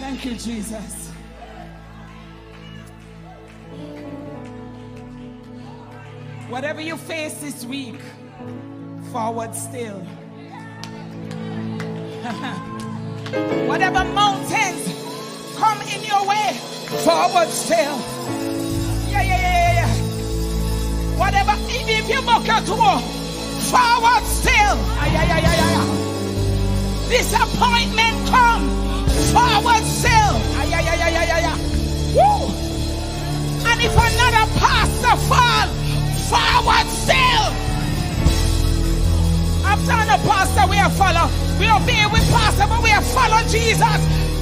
Thank you, Jesus. Whatever you face this week, forward still. Whatever mountains come in your way, forward still. Yeah. Whatever, even if you buck out to war, forward still. Disappointment come, forward still. Woo. And if another pastor fall, forward still. After the pastor we have follow. We obey with pastor, but we have followed Jesus.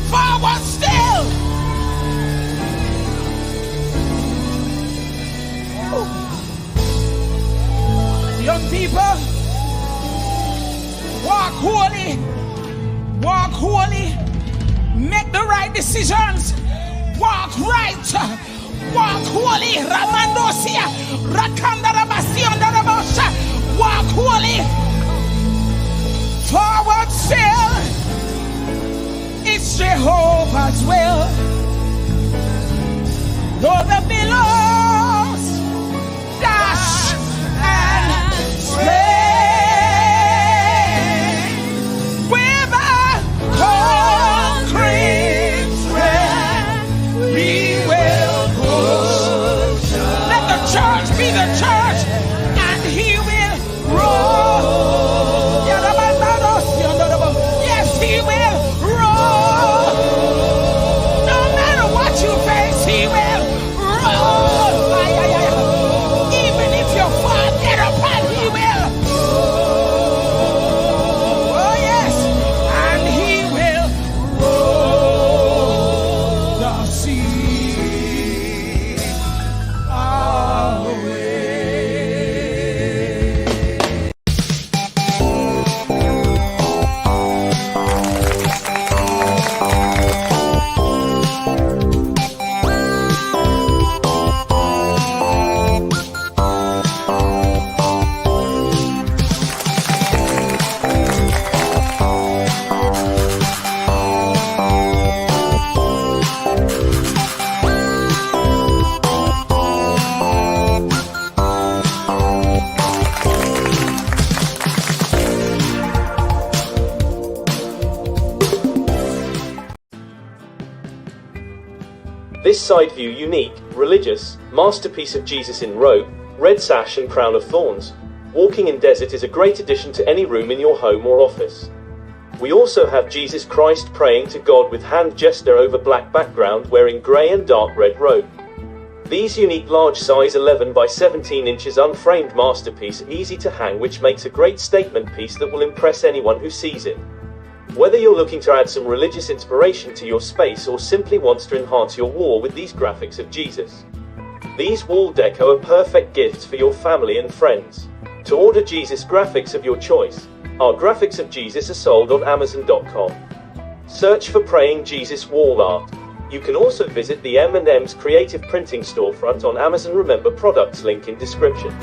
Forward still. Woo. Young people, walk holy. Walk holy. Make the right decisions. Walk right. Walk holy. Ramandosia. Rakandarabasiondarabosa. Walk holy. Forward still. It's Jehovah's will. Though the billows dash and sway with a concrete strength, we will push. Let the church be the church, and he will roll. Yes, he will roll. No matter what you face, he will roll. Even if you fall, get up and he will. Oh yes, and he will roll the sea away. This side view unique, religious, masterpiece of Jesus in robe, red sash and crown of thorns, walking in desert is a great addition to any room in your home or office. We also have Jesus Christ praying to God with hand gesture over black background wearing grey and dark red robe. These unique large size 11 by 17 inches unframed masterpiece easy to hang, which makes a great statement piece that will impress anyone who sees it. Whether you're looking to add some religious inspiration to your space or simply wants to enhance your wall with these graphics of Jesus, these wall deco are perfect gifts for your family and friends. To order Jesus graphics of your choice, our graphics of Jesus are sold on Amazon.com. Search for Praying Jesus Wall Art. You can also visit the M&M's Creative Printing storefront on Amazon. Remember, products link in description.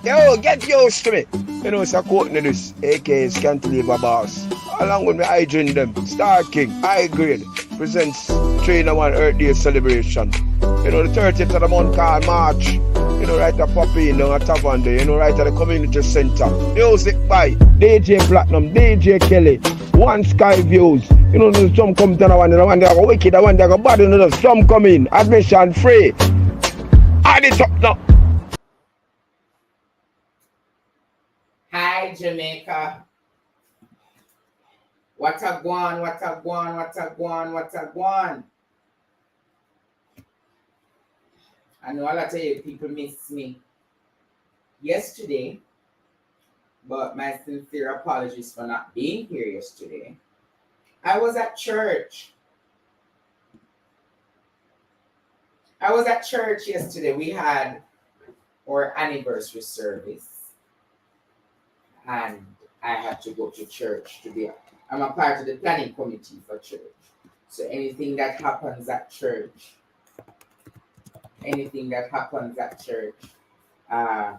Yo, get used to me. You know, it's a quote in this, aka Cantilever Boss. Along with me, I join them. Star King, high grade, presents 3-in-1 Earth Day celebration. You know, the 30th of the month called March. You know, right at Poppy, a tavern there. You know, right at the community center. Music by DJ Platinum, DJ Kelly, One Sky Views. You know, some come to the one they go wicked, the one they go bad, you know, some come in. Admission free. Add it up now. Hi, Jamaica. What a guan, what a guan, what a guan, what a guan. I know a lot of you people miss me yesterday, but my sincere apologies for not being here yesterday. I was at church. Yesterday. We had our anniversary service. And I had to go to church today. I'm a part of the planning committee for church. So anything that happens at church, I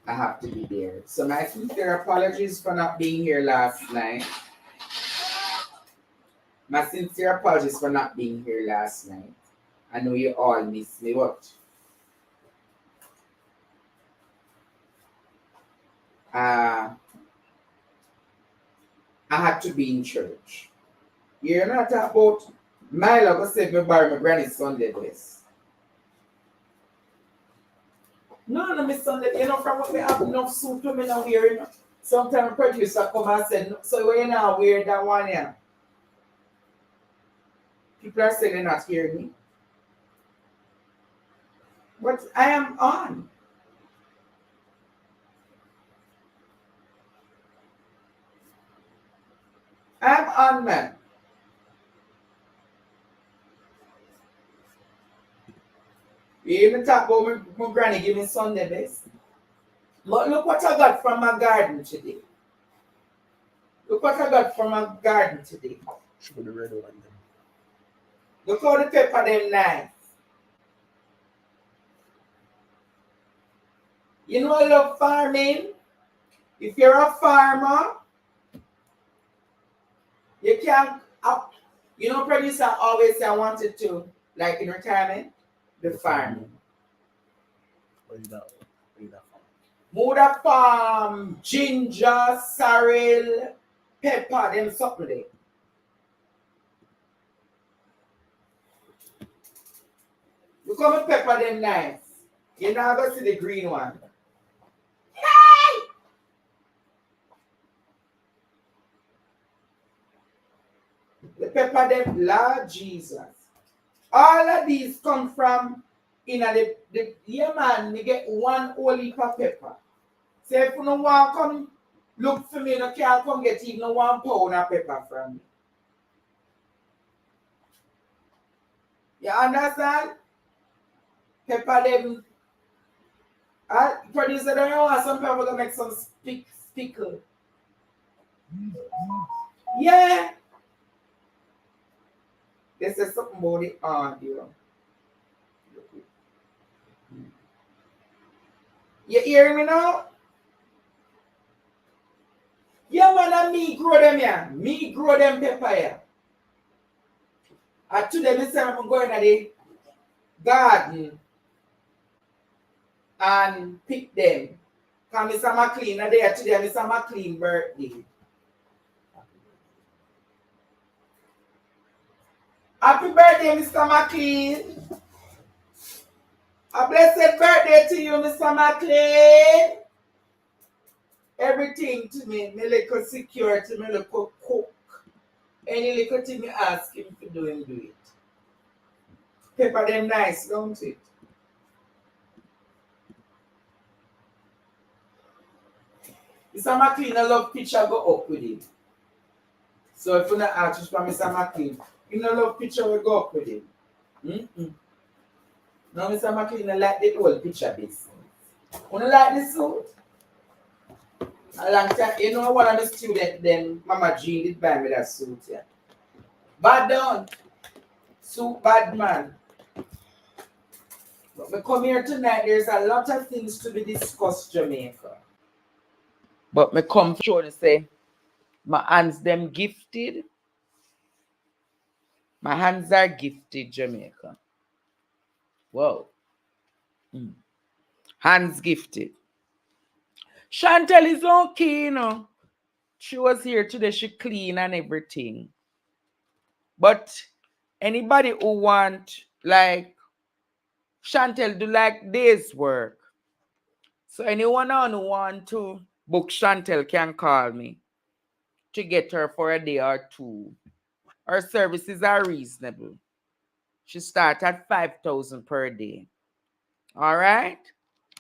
have to be there. So my sincere apologies for not being here last night. My sincere apologies for not being here last night. I know you all missed me, but I had to be in church. You're not about my love said me bury my granny's Sunday dress. No, my Sunday, you know, from what me have enough suit to me now wear, you know. Sometimes a producer come and say, so why you not wear that one here? People are saying they're not hearing me. But I am on. I'm on, man. We even talk about my granny giving Sunday best. But look what I got from my garden today. Look what I got from my garden today. Show the red one. Look how the pepper them nice. You know I love farming. If you're a farmer, you can up. You know, producer always say I wanted to, like in retirement, the farming. What is that? Moda farm, ginger, sorrel, pepper, them something there. Look how my pepper them nice. You now go see the green one. Yay! The pepper them, Lord Jesus. All of these come from the yeah man, you get one whole heap of pepper. So if you don't want to come look for me, you can't come get even 1 pound of pepper from me. You understand? Pepper them. Producer, don't you want some pepper to make some pickle? Yeah. This is something about the audio. You hearing me now? Yeah, man, and me grow them here. Me grow them pepper here. And today, me say I'm going to the garden and pick them. Because Mr. McLean are there today. Mr. McLean birthday. Happy birthday, Mr. McLean. A blessed birthday to you, Mr. McLean. Everything to me, my little security, my little cook. Any little thing you ask him to do, him do it. Pepper them nice, don't it? Mr. McLean, I love picture go up with him. So if you not ask from Mr. McLean, you know love picture will go up with him. Now Mr. McLean, I like the old picture business. You don't like the suit? A long time, you know one of the students then, Mama Jean did buy me that suit, yeah. Bad done. Suit bad man. But we come here tonight, there's a lot of things to be discussed, Jamaica. But me come show and say, my hands them gifted. My hands are gifted, Jamaica. Whoa. Hands gifted. Chantel is okay, you know. She was here today, she clean and everything. But anybody who want, like, Chantel do like day's work. So anyone who want to book Chantel can call me to get her for a day or two. Her services are reasonable. She starts at 5,000 per day. All right?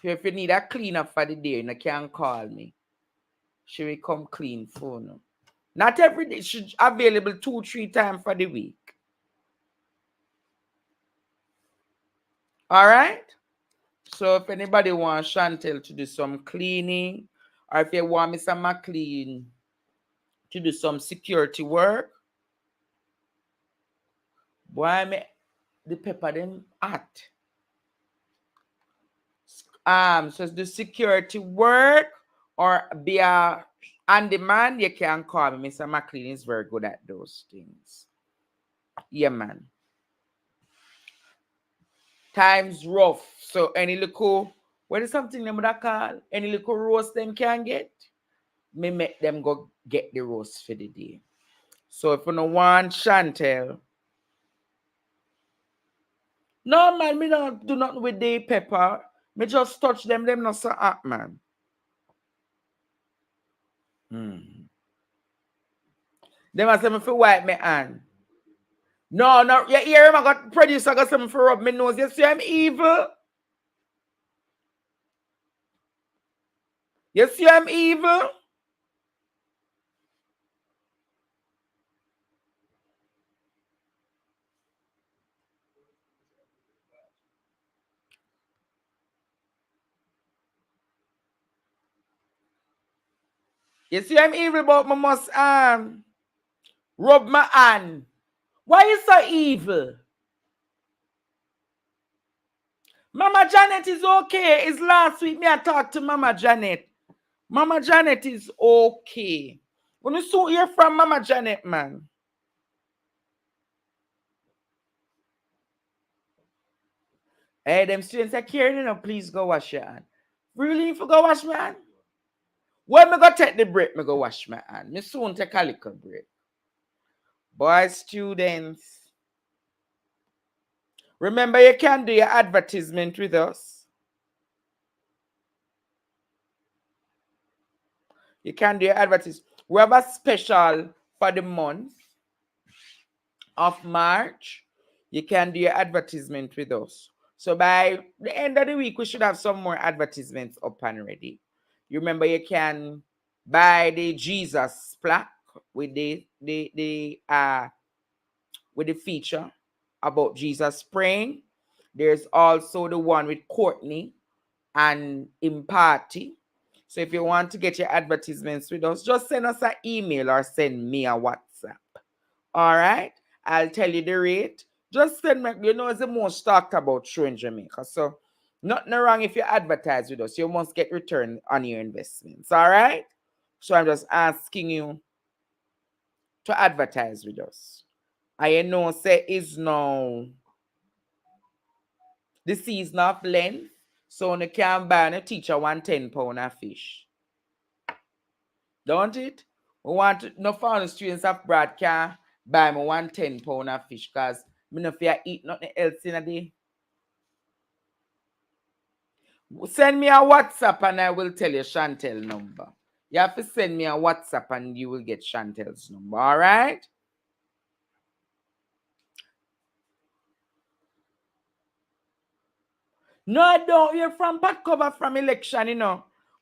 So if you need a cleaner for the day, you can call me. She will come clean for you. Not every day. She's available 2-3 times for the week. All right? So if anybody wants Chantel to do some cleaning, or if you want Mr. McLean to do some security work, boy, me the pepper them hot. So the security work or be a on demand, you can call me. Mr. McLean is very good at those things. Yeah, man. Times rough. So any little, what is something them that call? Any little roast them can get, me make them go get the roast for the day. So if you no want Chantel, no man, me don't do nothing with the pepper. Me just touch them not so hot, man. Them a say me for wipe me hand. No, you hear him, I got producer got something for rub me nose. You see I'm evil? You see I'm evil? You see I'm evil, but I must rub my hand. Why you so evil? Mama Janet is okay. It's last week me I talked to Mama Janet. Mama Janet is okay. When you soon hear from Mama Janet, man. Hey, them students are caring, please go wash your hand. Really, if you go wash my hand? When me go take the break, me go wash my hand. Me soon take a little break. Boy, students, remember you can do your advertisement with us. You can do your advertisement. We have a special for the month of March. You can do your advertisement with us. So by the end of the week, we should have some more advertisements up and ready. You remember you can buy the Jesus plaque with the feature about Jesus praying. There's also the one with Courtney and Imparty. So if you want to get your advertisements with us, just send us an email or send me a WhatsApp. All right? I'll tell you the rate. Just send me, it's the most talked about show in Jamaica. So nothing wrong if you advertise with us. You must get return on your investments. All right? So I'm just asking you to advertise with us. I know say is now the season of Lent. So you can buy a teacher £110 a fish. Don't it? We want no foreign students abroad can buy me £110 a fish because me no fear eat nothing else in a day. Send me a WhatsApp and I will tell you Chantel number. You have to send me a WhatsApp and you will get Chantel's number. All right? No, I don't hear from Pat Cover from election,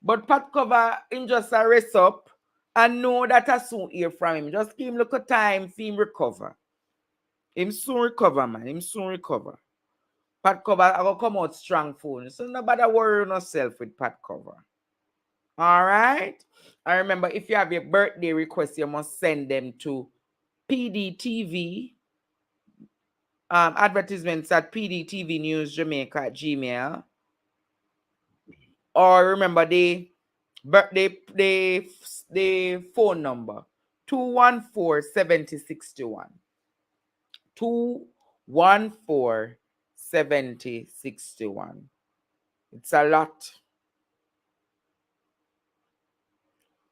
But Pat Cover, him just a rest up and know that I soon hear from him. Just give him look at time for him recover. Him soon recover, man. Him soon recover. Pat Cover, I will come out strong phone. So nobody worry yourself with Pat Cover. All right? I remember if you have your birthday request, you must send them to PDTV advertisements at PDTV NEWS JA at Gmail. Or remember the phone number 214-7061. 214-7061. It's a lot.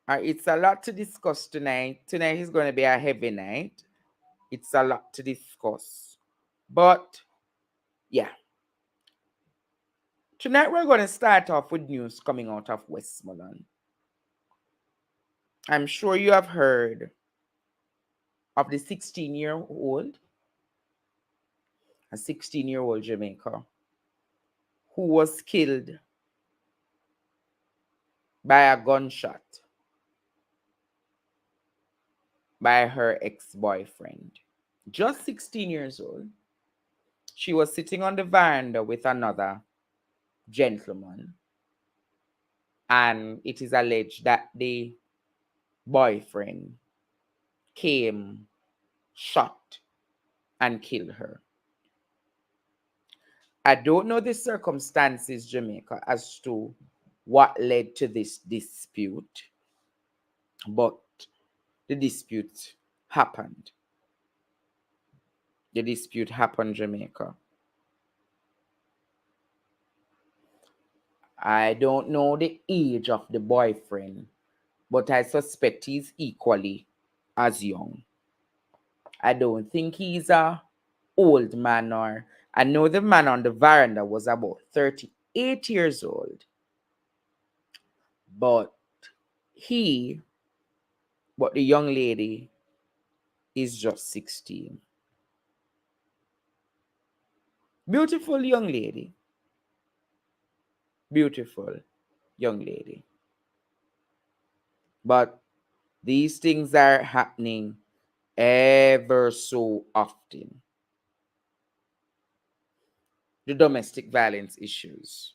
It's a lot to discuss tonight. Tonight is going to be a heavy night. It's a lot to discuss. But, yeah. Tonight we're going to start off with news coming out of Westmoreland. I'm sure you have heard of the 16-year-old, a 16-year-old Jamaica, who was killed by a gunshot by her ex-boyfriend. Just 16 years old. She was sitting on the veranda with another gentleman. And it is alleged that the boyfriend came, shot, and killed her. I don't know the circumstances, Jamaica, as to what led to this dispute, but the dispute happened. the dispute happened in Jamaica. I don't know the age of the boyfriend, but I suspect he's equally as young. I don't think he's a old man, or I know the man on the veranda was about 38 years old. But the young lady is just 16. Beautiful young lady. Beautiful young lady. But these things are happening ever so often. The domestic violence issues.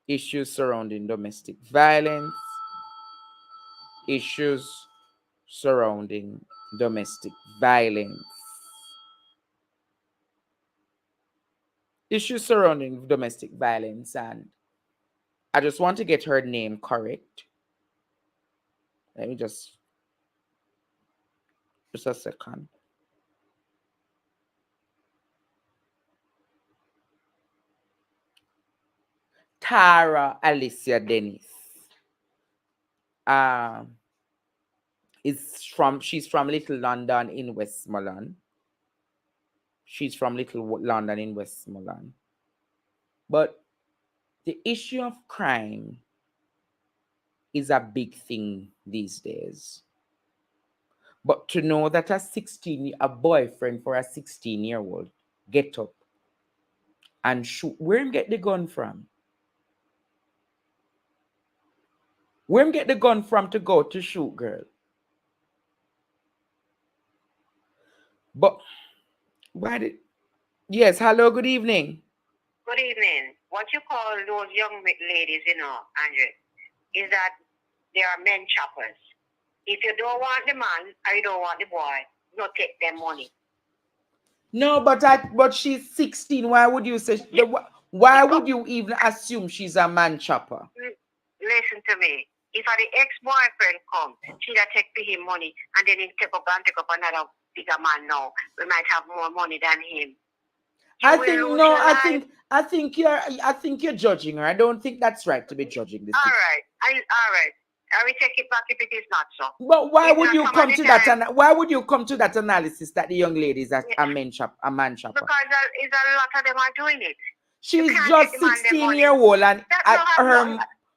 Issues surrounding domestic violence. Issues surrounding domestic violence. Issues surrounding domestic violence, and I just want to get her name correct. Let me just a second. Tara Alicia Dennis. She's from Little London in Westmoreland. She's from Little London in Westmoreland. But the issue of crime is a big thing these days. But to know that a boyfriend for a 16-year-old get up and shoot, where him get the gun from? Where him get the gun from to go to shoot girl? But why did? Yes, hello, good evening. Good evening. What you call those young ladies, Andre, is that they are men choppers. If you don't want the man or you don't want the boy, you take their money. No, but she's 16. Why would you say? Why would you even assume she's a man chopper? Listen to me. If the ex-boyfriend comes, she'll take for him money, and then he take up another bigger man now. We might have more money than him. I think you're judging her. I don't think that's right to be judging this. All right. I will take it back if it is not so. But why would you come to that? And why would you come to that analysis that the young lady is a man chopper? Because a lot of them are doing it. She's just 16-year-old, and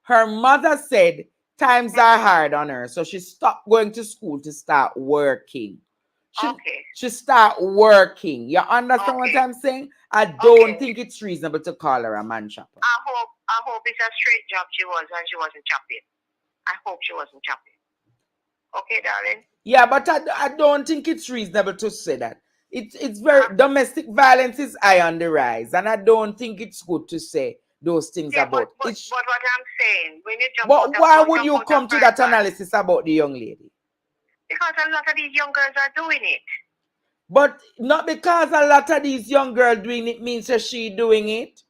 her mother said times are hard on her, so she stopped going to school to start working. She start working. You understand what I'm saying? I don't think it's reasonable to call her a man chopper. I hope it's a straight job she was and she wasn't chopping. I hope she wasn't chopping. Okay, darling? Yeah, but I don't think it's reasonable to say that. It's very domestic violence is high on the rise, and I don't think it's good to say those things about but what I'm saying, when you jump but why would you come to that analysis about the young lady? Because a lot of these young girls are doing it. But not because a lot of these young girls doing it means that she doing it.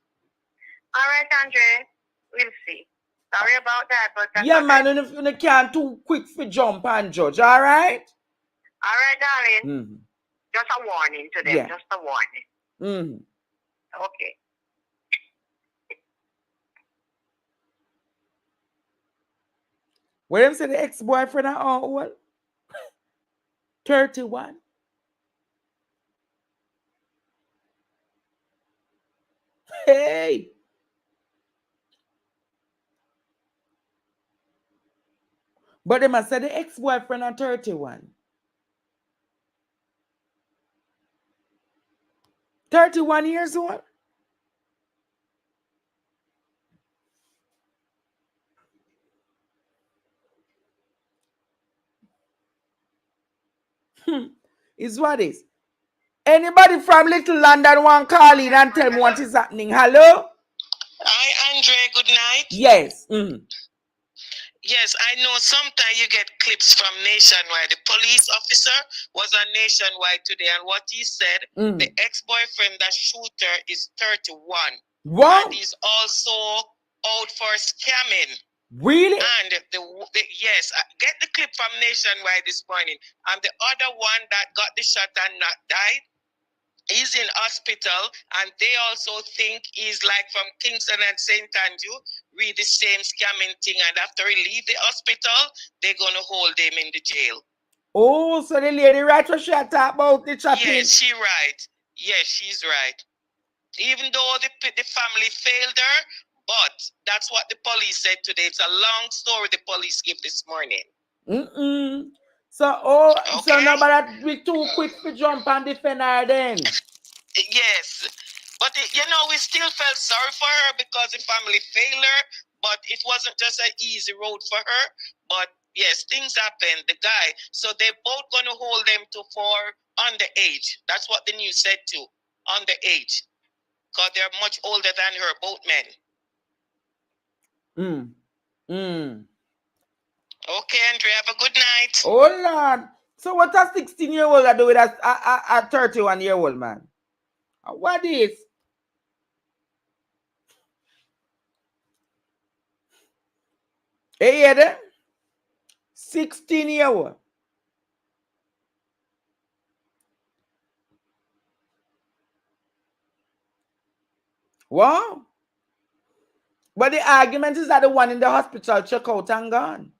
All right, Andre. We'll see. Sorry about that, but that's man, and if you can't too quick for jump and judge, all right? All right, darling. Mm-hmm. Just a warning to them. Yeah. Just a warning. Mm-hmm. Okay. Where say the ex-boyfriend are all what? 31. Hey. But they must say the ex-boyfriend are 31. 31 years old? Is what is. Anybody from Little London want call in and tell me what is happening? Hello? Hi, Andre. Good night. Yes. Mm-hmm. Yes, I know sometimes you get clips from Nationwide. The police officer was on Nationwide today, and what he said, the ex-boyfriend that shoot her is 31. What? And he's also out for scamming. Really? And yes, get the clip from Nationwide this morning. And the other one that got the shot and not died, He's in hospital, and they also think he's like from Kingston and St. Andrew, read the same scamming thing, and after he leave the hospital, they're going to hold him in the jail. Oh, so the lady right what she talk about the chopping. Yes, she right. Yes, she's right. Even though the family failed her, but that's what the police said today. It's a long story the police give this morning. So, so nobody be too quick to jump and defend her then. Yes, but we still felt sorry for her because the family failed her, but it wasn't just an easy road for her. But yes, things happen. The guy, so they're both gonna hold them for underage. That's what the news said too, underage, because they're much older than her, both men. Okay, Andre, have a good night. Oh Lord. So what a 16-year-old do with a 31-year-old man? What is? Hey, yeah, 16-year-old. Wow. But the argument is that the one in the hospital check out and gone.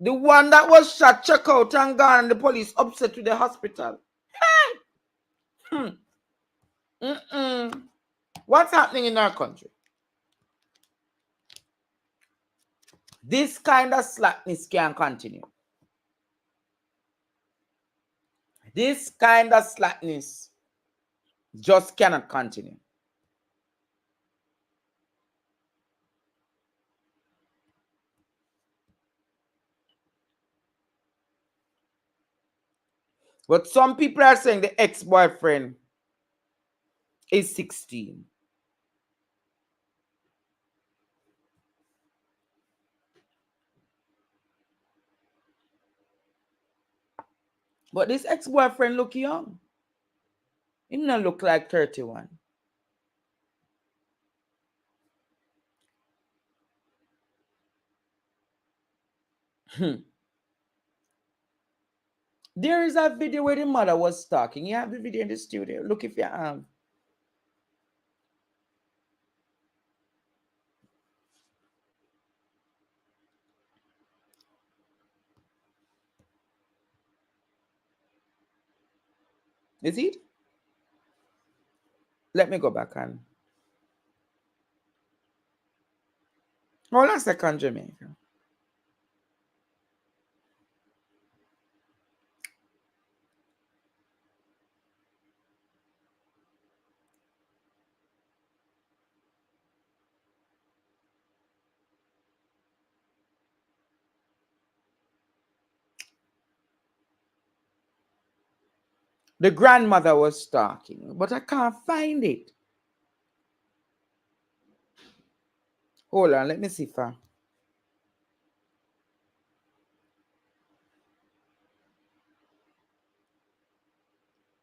The one that was shot check out and gone, and the police upset with the hospital. What's happening in our country? This kind of slackness can't continue. This kind of slackness just cannot continue. But some people are saying the ex-boyfriend is 16. But this ex-boyfriend look young. He don't look like 31. There is a video where the mother was talking. You have the video in the studio. Look if you have. Is it? Let me go back on. Hold on a second, Jamaica. The grandmother was talking, but I can't find it. Hold on, let me see if I...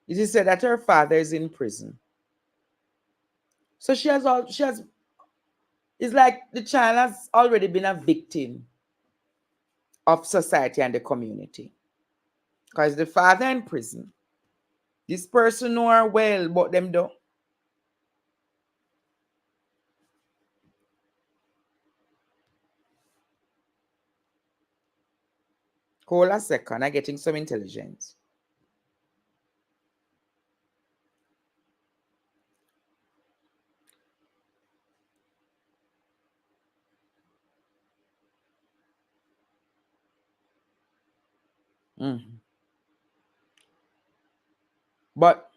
It is said that her father is in prison. So it's like the child has already been a victim of society and the community. Because the father in prison. This person know her well, but them don't. Hold a second, I'm getting some intelligence. But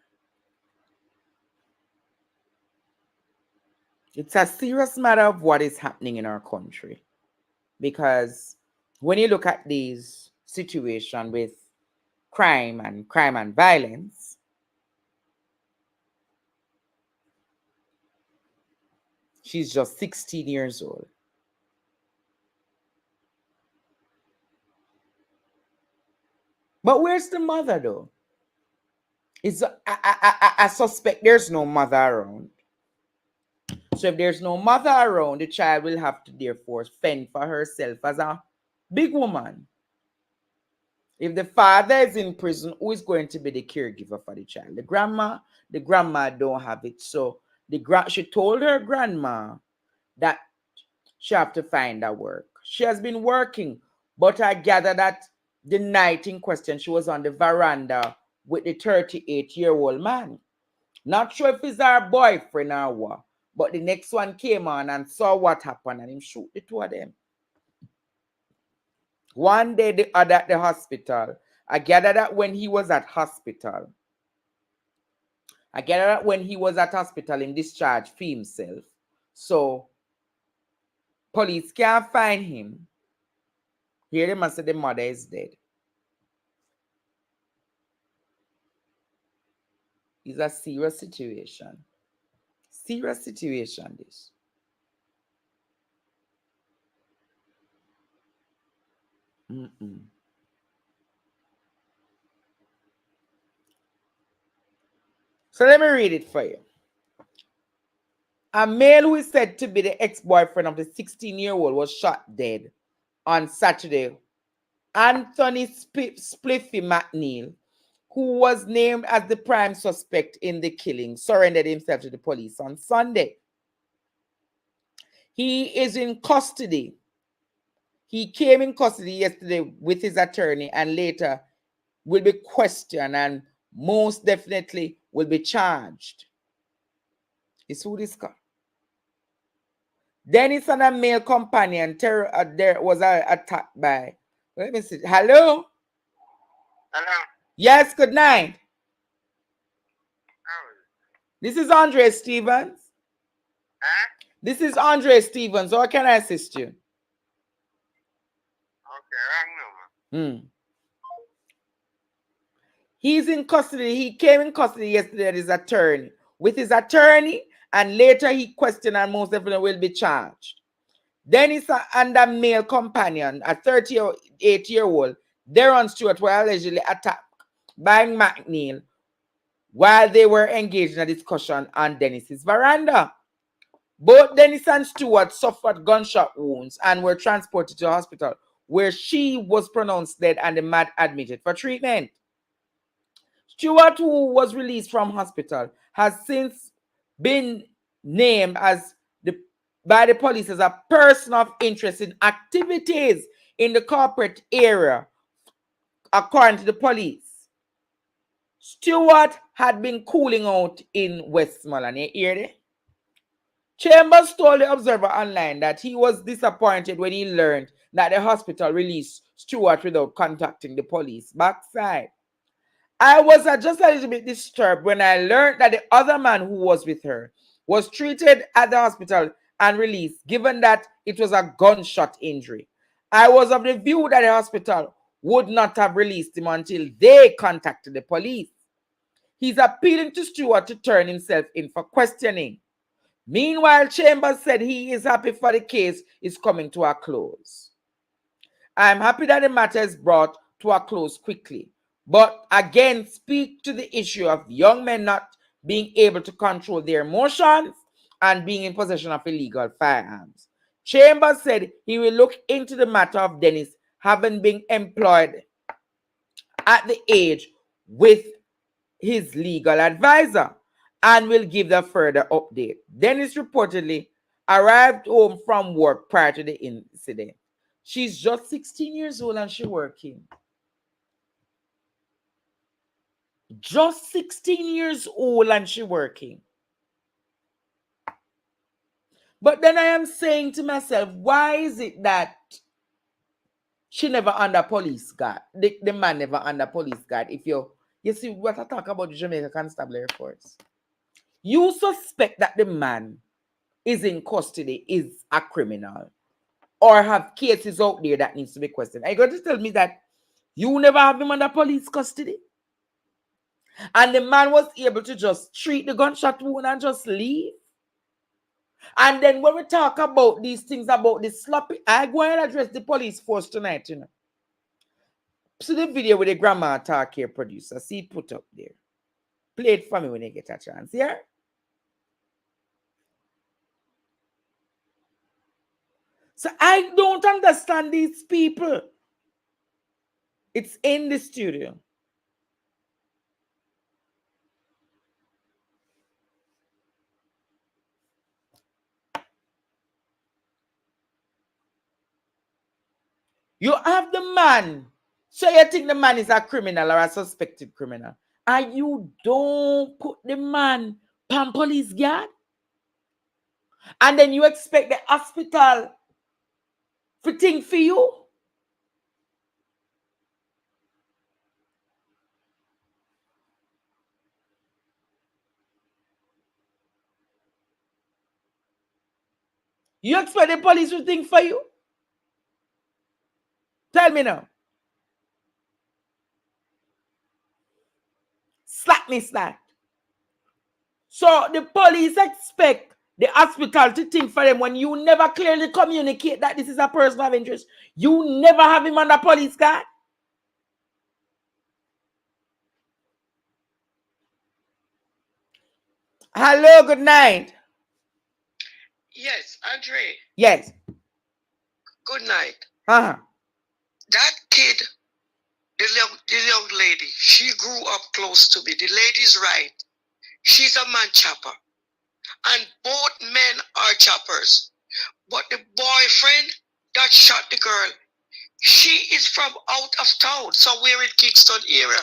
it's a serious matter of what is happening in our country. Because when you look at these situations with crime and violence, she's just 16 years old. But where's the mother though? I suspect there's no mother around. So if there's no mother around, the child will have to therefore fend for herself as a big woman. If the father is in prison, who is going to be the caregiver for the child? The grandma? The grandma don't have it. So she told her grandma that she have to find a work. She has been working, but I gather that the night in question, she was on the veranda with the 38-year-old man. Not sure if he's her boyfriend or what, but the next one came on and saw what happened and him shoot the two of them. One day, the other at the hospital. I gather that when he was at hospital, in discharge for himself. So, police can't find him. Here they must say the mother is dead. It's a serious situation. Serious situation, this. So let me read it for you. A male who is said to be the ex-boyfriend of the 16-year-old was shot dead on Saturday. Anthony Spliffy McNeil, who was named as the prime suspect in the killing, surrendered himself to the police on Sunday. He is in custody. He came in custody yesterday with his attorney and later will be questioned and most definitely will be charged. It's who this guy. Dennis and a male companion there was attacked by. Let me see. Hello? Hello? Yes, good night. This is Andre Stephens. Huh? This is Andre Stephens. How can I assist you? Okay, wrong number. He's in custody. He came in custody yesterday with his attorney, and later he questioned and most definitely will be charged. Dennis and a male companion, a 38-year-old, Darren Stewart, were allegedly attacked by McNeil while they were engaged in a discussion on Dennis's veranda. Both Dennis and Stewart suffered gunshot wounds and were transported to the hospital, where she was pronounced dead and the man admitted for treatment. Stewart, who was released from hospital, has since been named by the police as a person of interest in activities in the corporate area, according to the police. Stewart had been cooling out in Westmoreland. You hear that? Chambers told the Observer Online that he was disappointed when he learned that the hospital released Stewart without contacting the police backside. I was just a little bit disturbed when I learned that the other man who was with her was treated at the hospital and released, given that it was a gunshot injury. I was of the view that the hospital would not have released him until they contacted the police. He's appealing to Stewart to turn himself in for questioning. Meanwhile, Chambers said he is happy for the case is coming to a close. I'm happy that the matter is brought to a close quickly, but again speak to the issue of young men not being able to control their emotions and being in possession of illegal firearms. Chambers said he will look into the matter of Dennis having been employed at the age with his legal advisor and will give the further update. Dennis reportedly arrived home from work prior to the incident. She's just 16 years old and she's working. Just 16 years old and she's working. But then I am saying to myself, why is it that she never under police guard? The man never under police guard. If you see what I talk about the Jamaica Constabulary Force. You suspect that the man is in custody, is a criminal, or have cases out there that needs to be questioned. Are you going to tell me that you never have him under police custody? And the man was able to just treat the gunshot wound and just leave? And then when we talk about these things about the sloppy, I go and address the police force tonight, you know. See the video with the grandma talk here, producer. See it put up there. Play it for me when you get a chance, yeah? So I don't understand these people. It's in the studio. You have the man. So you think the man is a criminal or a suspected criminal. And you don't put the man on police guard. And then you expect the hospital to think for you. You expect the police to think for you? Tell me now. Slap me slack. So the police expect the hospital to think for them when you never clearly communicate that this is a person of interest. You never have him on the police card. Hello, good night. Yes, Andre. Yes. Good night. Uh-huh. That kid, the young lady, she grew up close to me. The lady's right. She's a man chopper. And both men are choppers. But the boyfriend that shot the girl, she is from out of town, somewhere in Kingston area.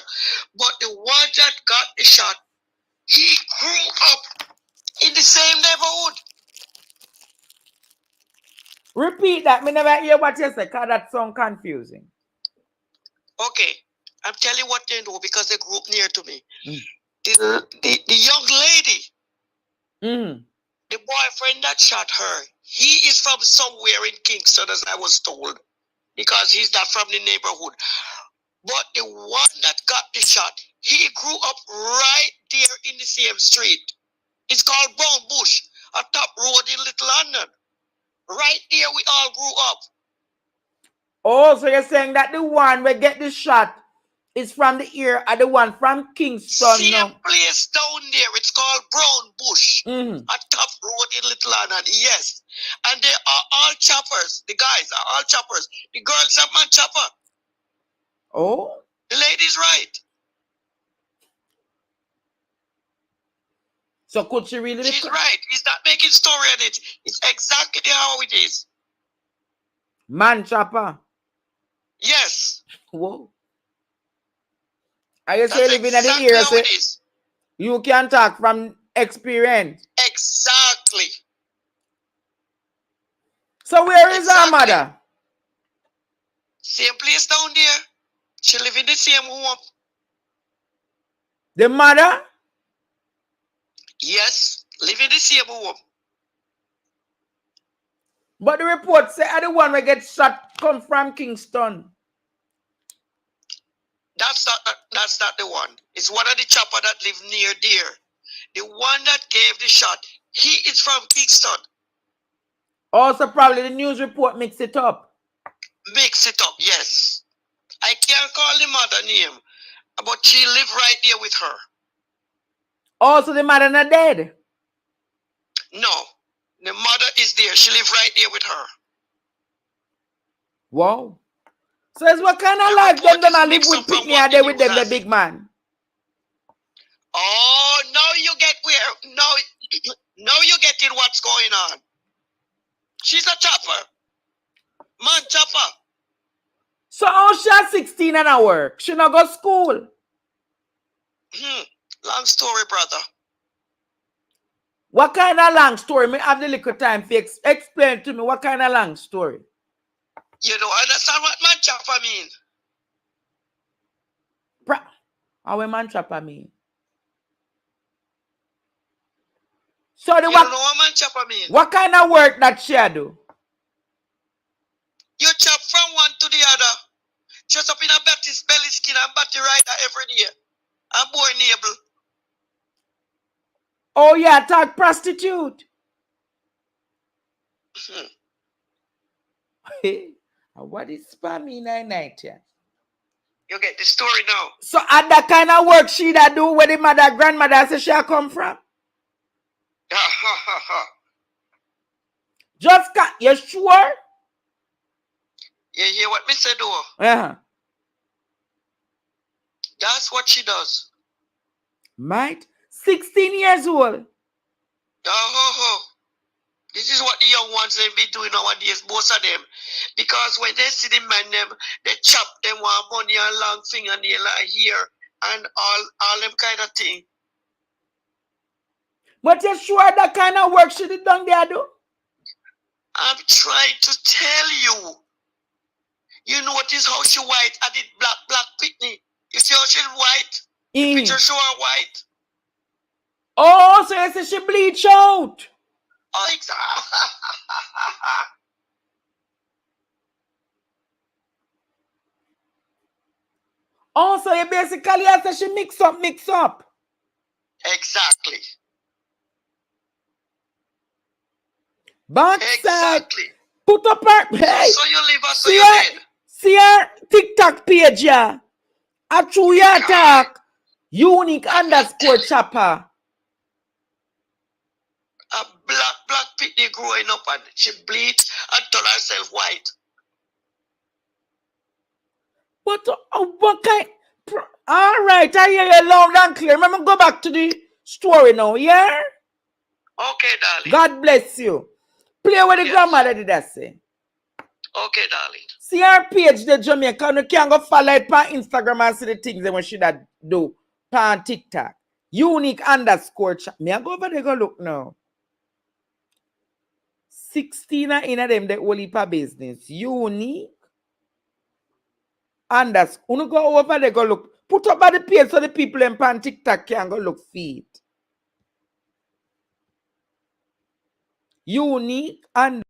But the one that got the shot, he grew up in the same neighborhood. Repeat that. Me never hear what you say, because that sounds confusing. Okay. I'm telling what they know because they grew up near to me. The young lady, the boyfriend that shot her, he is from somewhere in Kingston, as I was told, because he's not from the neighborhood. But the one that got the shot, he grew up right there in the same street. It's called Brown Bush, a top road in Little London. Right there, we all grew up. Oh, so you're saying that the one where get the shot is from the ear and the one from Kingston? Same place down there. It's called Brown Bush, a top road in Little London. Yes. And they are all choppers. The guys are all choppers. The girls are man chopper. Oh. The lady's right. So could she really? She's right. He's not making story on it. It's exactly how it is. Man chopper. Yes. Whoa. Are you saying living in the area? So you can talk from experience. Exactly. So where is her mother? Same place down there. She live in the same home. The mother? Yes, live in the same home. But the report say the one who gets shot come from Kingston. That's not the one. It's one of the chopper that live near there. The one that gave the shot, he is from Kingston. Also, probably the news report mix it up. Mix it up, yes. I can't call the mother name, but she live right there with her. Also, the mother not dead? No, the mother is there. She live right there with her. Wow. So it's what kind of life them gonna live with Pitney and they with them, the big man? Oh, now you get where, now you getting what's going on. She's a chopper. Man chopper. So how she's 16 and at work? She not go to school? Long story, brother. What kind of long story? Me have the little time to explain to me what kind of long story. You don't understand what man chopper mean? How a man chopper mean? So you don't know what man chopper mean? What kind of work that she do? You chop from one to the other. Just up in a Betty's belly skin and batty rider every day. And boy neighbor. Oh yeah, talk prostitute. What is spammy night here? You get the story now. So at that kind of work she that do where the mother, grandmother say she come from? Just you sure? You hear what me say though? Uh-huh. That's what she does. Might 16 years old. Oh. This is what the young ones they be doing nowadays, most of them. Because when they see the man them, they chop them one money and long fingernail and hair and all them kind of thing. But you sure that kind of work she did done there, though? I'm trying to tell you. You notice how she white? I did black pitney. You see how she's white? The picture show her white. Oh, so you say she bleach out. Oh, exactly. Oh, so you basically have to she mix up. Exactly. Backside. Put up her. Hey. So you live us so you dead. See her TikTok page, yeah. A true your talk. Unique _ chopper. A black pitney growing up and she bleached and turn herself white. But what kind? All right, I hear you loud and clear. Remember, go back to the story now, yeah? Okay, darling. God bless you. Play with the grandmother, did I say? Okay, darling. See her page, the Jamaica. You can go follow it on Instagram and see the things that she that do on TikTok. Unique _ me I go over there go look now. 16 in them the only pa business. Unique _ you go over there go look. Put up by the page so the people in pan TikTok can go look feed. Unique _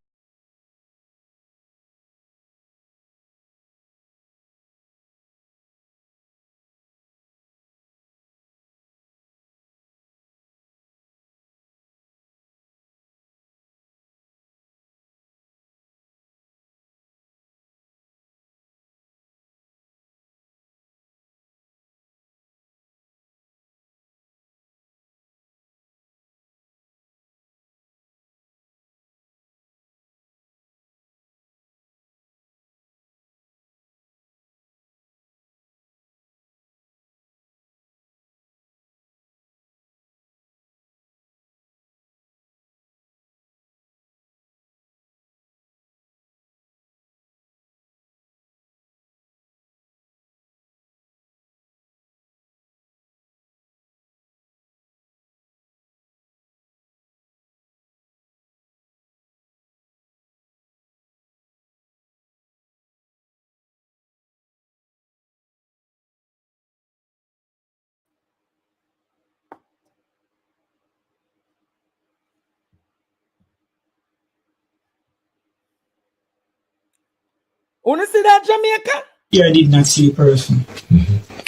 You see that Jamaica? Yeah, I did not see the person.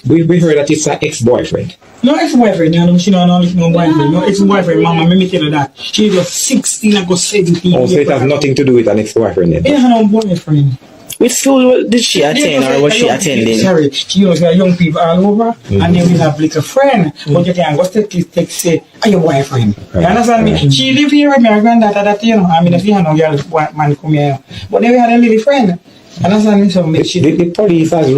We heard that it's an ex-boyfriend. No ex-boyfriend, you know, she don't know no boyfriend. No ex-boyfriend, mama, let me tell you that. She was 16 and go 17. Oh, so it has nothing to do with an ex-boyfriend then? Yeah, no boyfriend. Which school did she attend or was she attending? Sorry, she knows there are young people all over and then we have little friend. But you can go take say, are your boyfriend? You understand me? She live here with my granddaughter that, you know, I mean, if you have no girl, man come here. But then we had a little friend. Understand me? So the police has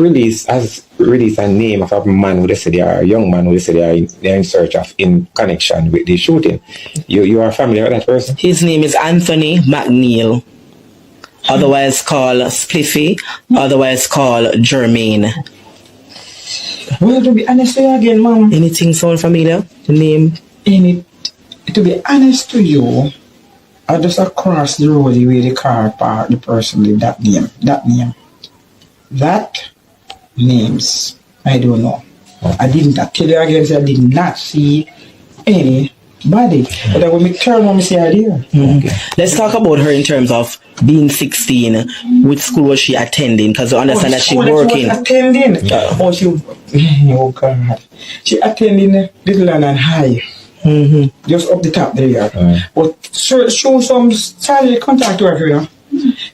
released a name of a man who they say they are a young man who they say they are in search of in connection with the shooting. You are familiar with that person? His name is Anthony McNeil, otherwise called Spliffy, otherwise called Jermaine. Well, to be honest with you again, mom. Anything sound familiar? The name? To be honest to you, I just across the road where the car parked, the person lived that name. That names, I don't know. I didn't tell you again, I did not see anybody. But when we turn on, I see her there. Okay. Let's talk about her in terms of being 16. Which school was she attending? Because you understand that she working. She was attending. Oh God. She attending Little London High. Just up the top there. But show some salary contact to her here.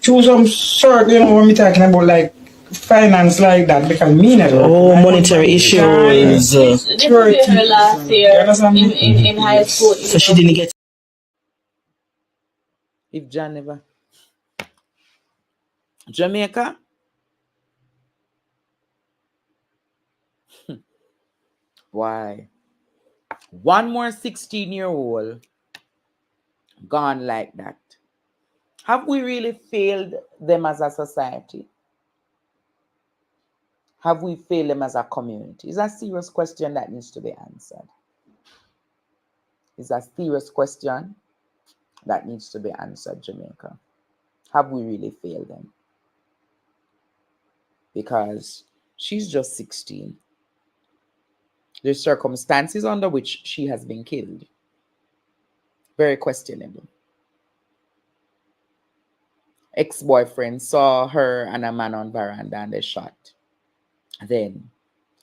Show some sort, you know what I'm talking about, like finance like that, because me never. Oh, monetary issues. This was her last year in high school. So she didn't get. If John never. Jamaica? Why? One more 16-year-old gone like that. Have we really failed them as a society? Have we failed them as a community? It's a serious question that needs to be answered. It's a serious question that needs to be answered, Jamaica. Have we really failed them? Because she's just 16. The circumstances under which she has been killed, very questionable. Ex-boyfriend saw her and a man on veranda and they shot. Then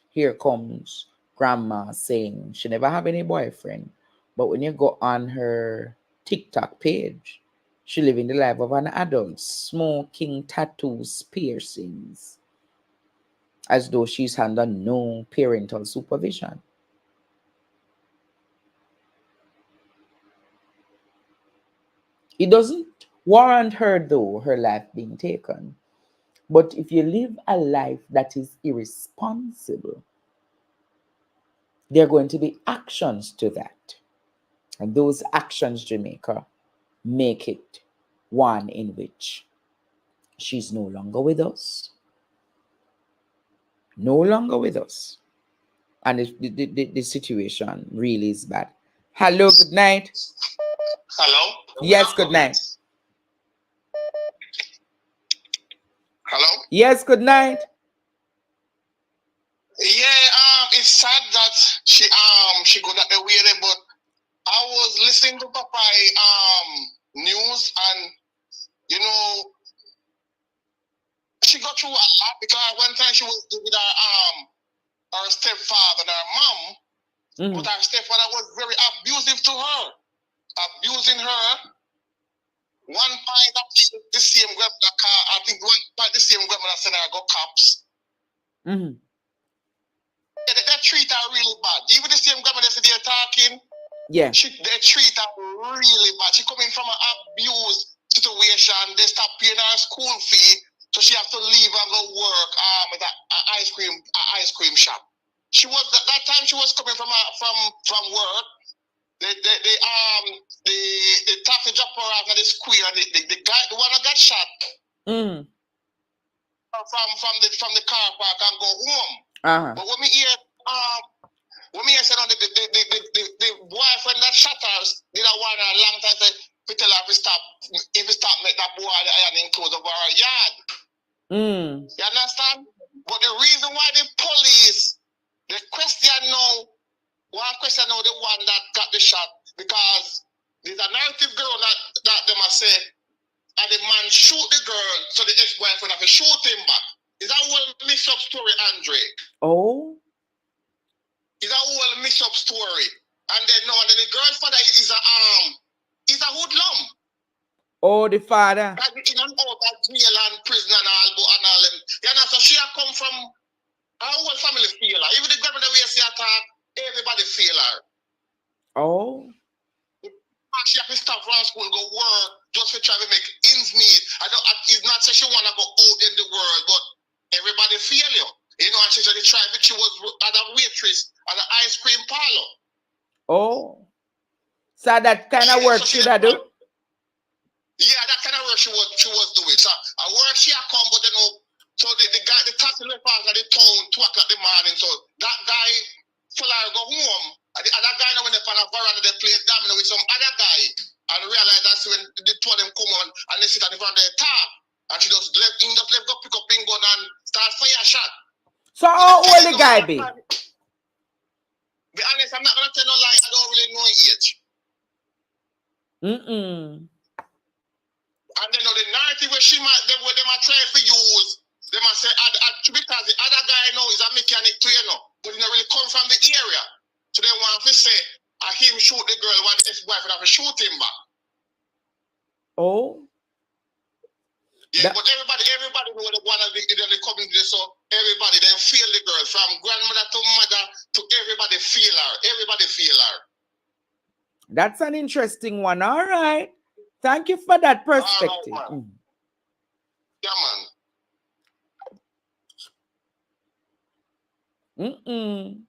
here comes grandma saying she never have any boyfriend. But when you go on her TikTok page, she living the life of an adult, smoking, tattoos, piercings, as though she's under no parental supervision. It doesn't warrant her, though, her life being taken. But if you live a life that is irresponsible, there are going to be actions to that. And those actions, Jamaica, make it one in which she's no longer with us. No longer with us. And the situation really is bad. Hello, good night. Hello? Yes, good night. Hello? Yes, good night. Yeah, it's sad that she got that away there, but I was listening to Papai news and you know she got through a lot because one time she was with her stepfather and her mom, but her stepfather was very abusive to her, abusing her. One point the same grandmother car, I think one point the same grandmother said I got cops. They treat her really bad. Even the same grandmother said they're talking. Yeah. They treat her really bad. She coming from an abused situation. They stop paying her school fee, so she have to leave and go work at an ice cream shop. She was that time she was coming from work. The taxi drop her off at the square. The guy, the one that got shot, from the car park and go home. But when me hear said on the boyfriend that shot her did a one a long time say we tell her if we stop make that boy ironing clothes over her yard. You understand? But the reason why the police the question now the one that got the shot because there's a narrative girl that them a say and the man shoot the girl so the ex-boyfriend have to shoot him back. Is that whole mix-up story, Andre? Oh. It's a whole mix-up story. And then the girl's father is a hoodlum. Oh, the father. Like in and out of jail and prison and all them. You know, so she come from her whole family feel her. Even the grandmother we see her talk, everybody feel her. Oh. She have to stop from school, go work, just to try to make ends meet. It's not say she wanna go out in the world, but everybody feel you. You know, and she tried, but she was at a waitress at an ice cream parlor. Oh. So that kind of work should I do? Yeah, that kind of work she was doing. So a work she had come, but so the guy, the taxi left out at the town 2 o'clock in the morning. So that guy full her go home. And the other guy now when they found a veranda, they play domino with some other guy. And realize that's when the two of them come on and they sit at the front of their top. And she just left go pick up ping gun and start fire shot. So how old the guy be? Be honest, I'm not gonna tell no lie, I don't really know his age. And then the narrative where they might try to use, they might say because the other guy is a mechanic too, but he don't really come from the area. So they want to say him shoot the girl while the ex-boyfriend have to shoot him back. Oh. Yeah, but everybody know the one that they come into this, so everybody they feel the girl from grandmother to mother to everybody feel her. Everybody feel her. That's an interesting one. All right. Thank you for that perspective. Right, man. Yeah, man.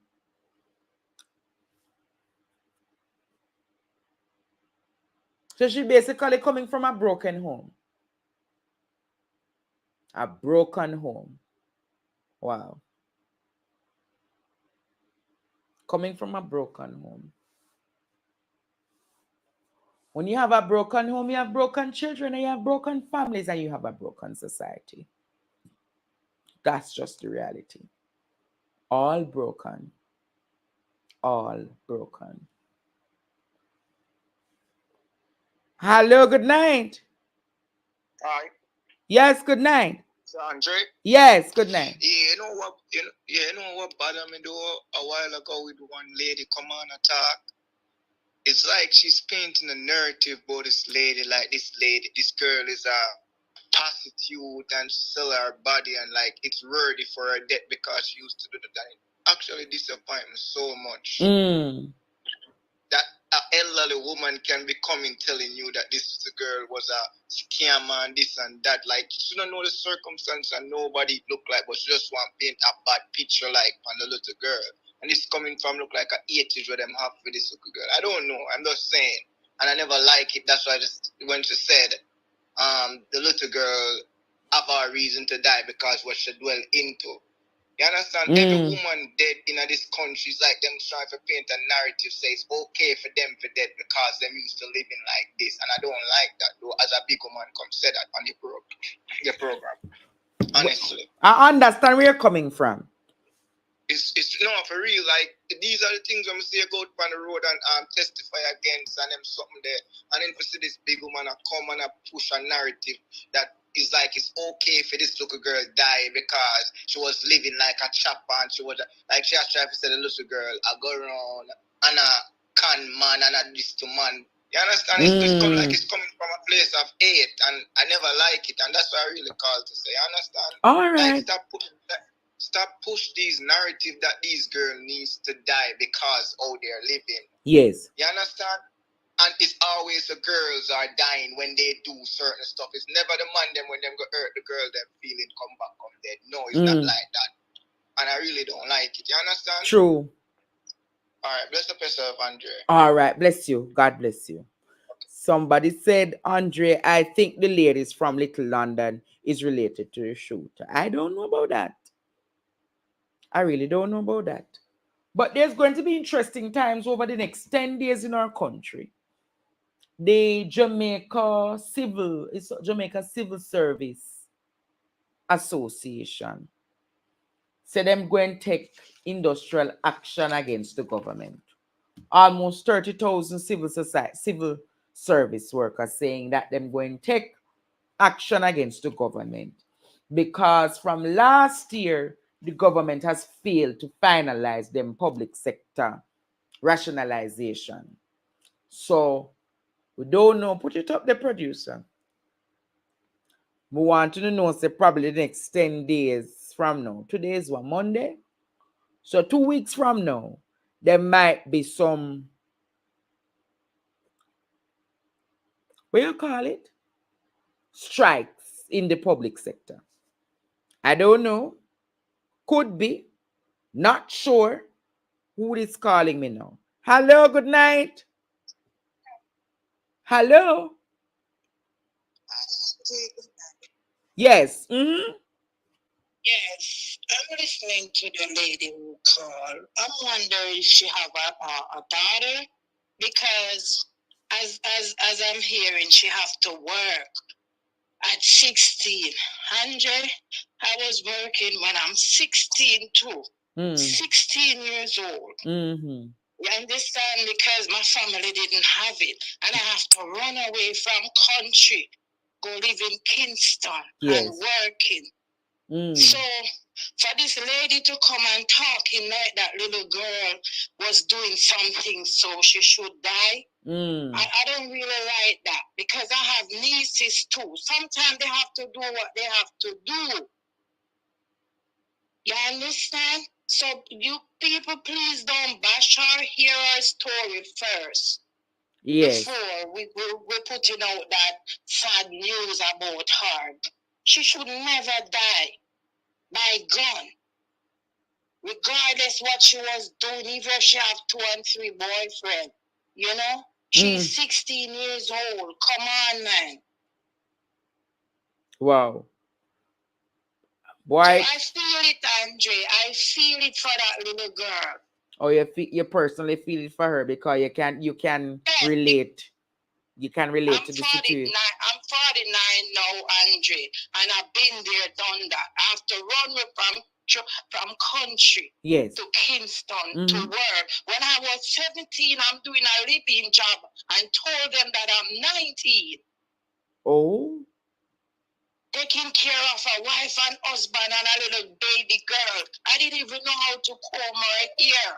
So she basically coming from a broken home. A broken home. Wow. Coming from a broken home. When you have a broken home, you have broken children, and you have broken families, and you have a broken society. That's just the reality. All broken. All broken. Hello, good night. Hi. Yes, good night. Andre? Yes, good night. Yeah, you know what bothered me though a while ago with one lady come on attack. It's like she's painting a narrative about this lady, like this girl is a prostitute and sell her body and like it's worthy for her death because she used to do that. Actually disappoints me so much. That an elderly woman can be coming telling you that this girl was a scammer and this and that. Like, she don't know the circumstance and nobody look like, but she just want to paint a bad picture like on the little girl. And this coming from look like an 80s where them have for this little girl. I don't know. I'm just saying. And I never like it. That's why I just, when she said, the little girl have a reason to die because what she dwell into. You understand? Every woman dead in this country is like them trying to paint a narrative, say it's okay for them for dead because them used to living like this. And I don't like that though. As a big woman come say that on the program. Honestly. I understand where you're coming from. It's no for real. Like these are the things when we see you go on the road and testify against and them something there. And then we see this big woman come and push a narrative that is like it's okay for this little girl die because she was living like a chopper and she was like she has tried to say the little girl I go around and a con man and a this to man. You understand? It's come like it's coming from a place of hate and I never like it and that's why I really called to say. You understand? All right. Like, stop push these narrative that these girl needs to die because they're living. Yes. You understand? And it's always the girls are dying when they do certain stuff. It's never the man them when them go hurt the girl them feeling come back come dead. No, it's not like that. And I really don't like it. You understand? True. All right, bless up yourself, Andre. All right, bless you. God bless you. Somebody said, Andre, I think the ladies from Little London is related to the shooter. I don't know about that. I really don't know about that. But there's going to be interesting times over the next 10 days in our country. The Jamaica Civil Service Association said them going to take industrial action against the government. Almost 30,000 civil service workers saying that them going to take action against the government because from last year, the government has failed to finalize them public sector rationalization. So, we don't know. Put it up, the producer. We want to know, say, probably the next 10 days from now. Today is what, Monday? So 2 weeks from now, there might be some, what do you call it? Strikes in the public sector. I don't know. Could be. Not sure. Who is calling me now? Hello, good night. Hello. Yes. Yes, I'm listening to the lady who called. I'm wondering if she have a daughter because as I'm hearing, she have to work at 1600. I was working when I'm 16 too. 16 years old. You understand? Because my family didn't have it. And I have to run away from country, go live in Kingston and working. So for this lady to come and talking like that little girl was doing something so she should die, I don't really like that because I have nieces too. Sometimes they have to do what they have to do. You understand? So you people, please don't bash her, hear her story first. Yes. Before we're putting out that sad news about her. She should never die by gun. Regardless what she was doing, even if she have 2 and 3 boyfriends, you know? She's 16 years old. Come on, man. Wow. Boy. So I feel it, Andre. I feel it for that little girl. Oh, you personally feel it for her because you can relate. You can relate to the situation. I'm 49 now, Andre, and I've been there, done that. I have to run from country to Kingston to work. When I was 17, I'm doing a living job and told them that I'm 19. Oh. Taking care of a wife and husband and a little baby girl. I didn't even know how to comb her hair.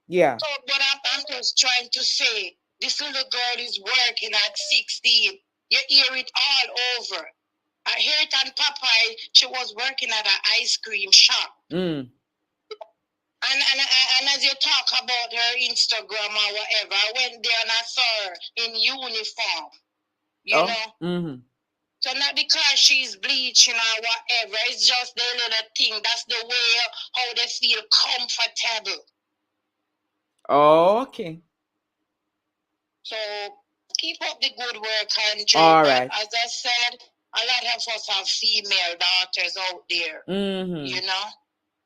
Yeah. So, but I'm just trying to say, this little girl is working at 16. You hear it all over. I hear it on Popeye. She was working at an ice cream shop. And as you talk about her Instagram or whatever, I went there and I saw her in uniform. You know? So not because she's bleaching or whatever. It's just the little thing. That's the way how they feel comfortable. Oh, okay. So keep up the good work, Andre. All right. As I said, a lot of us have female daughters out there. You know?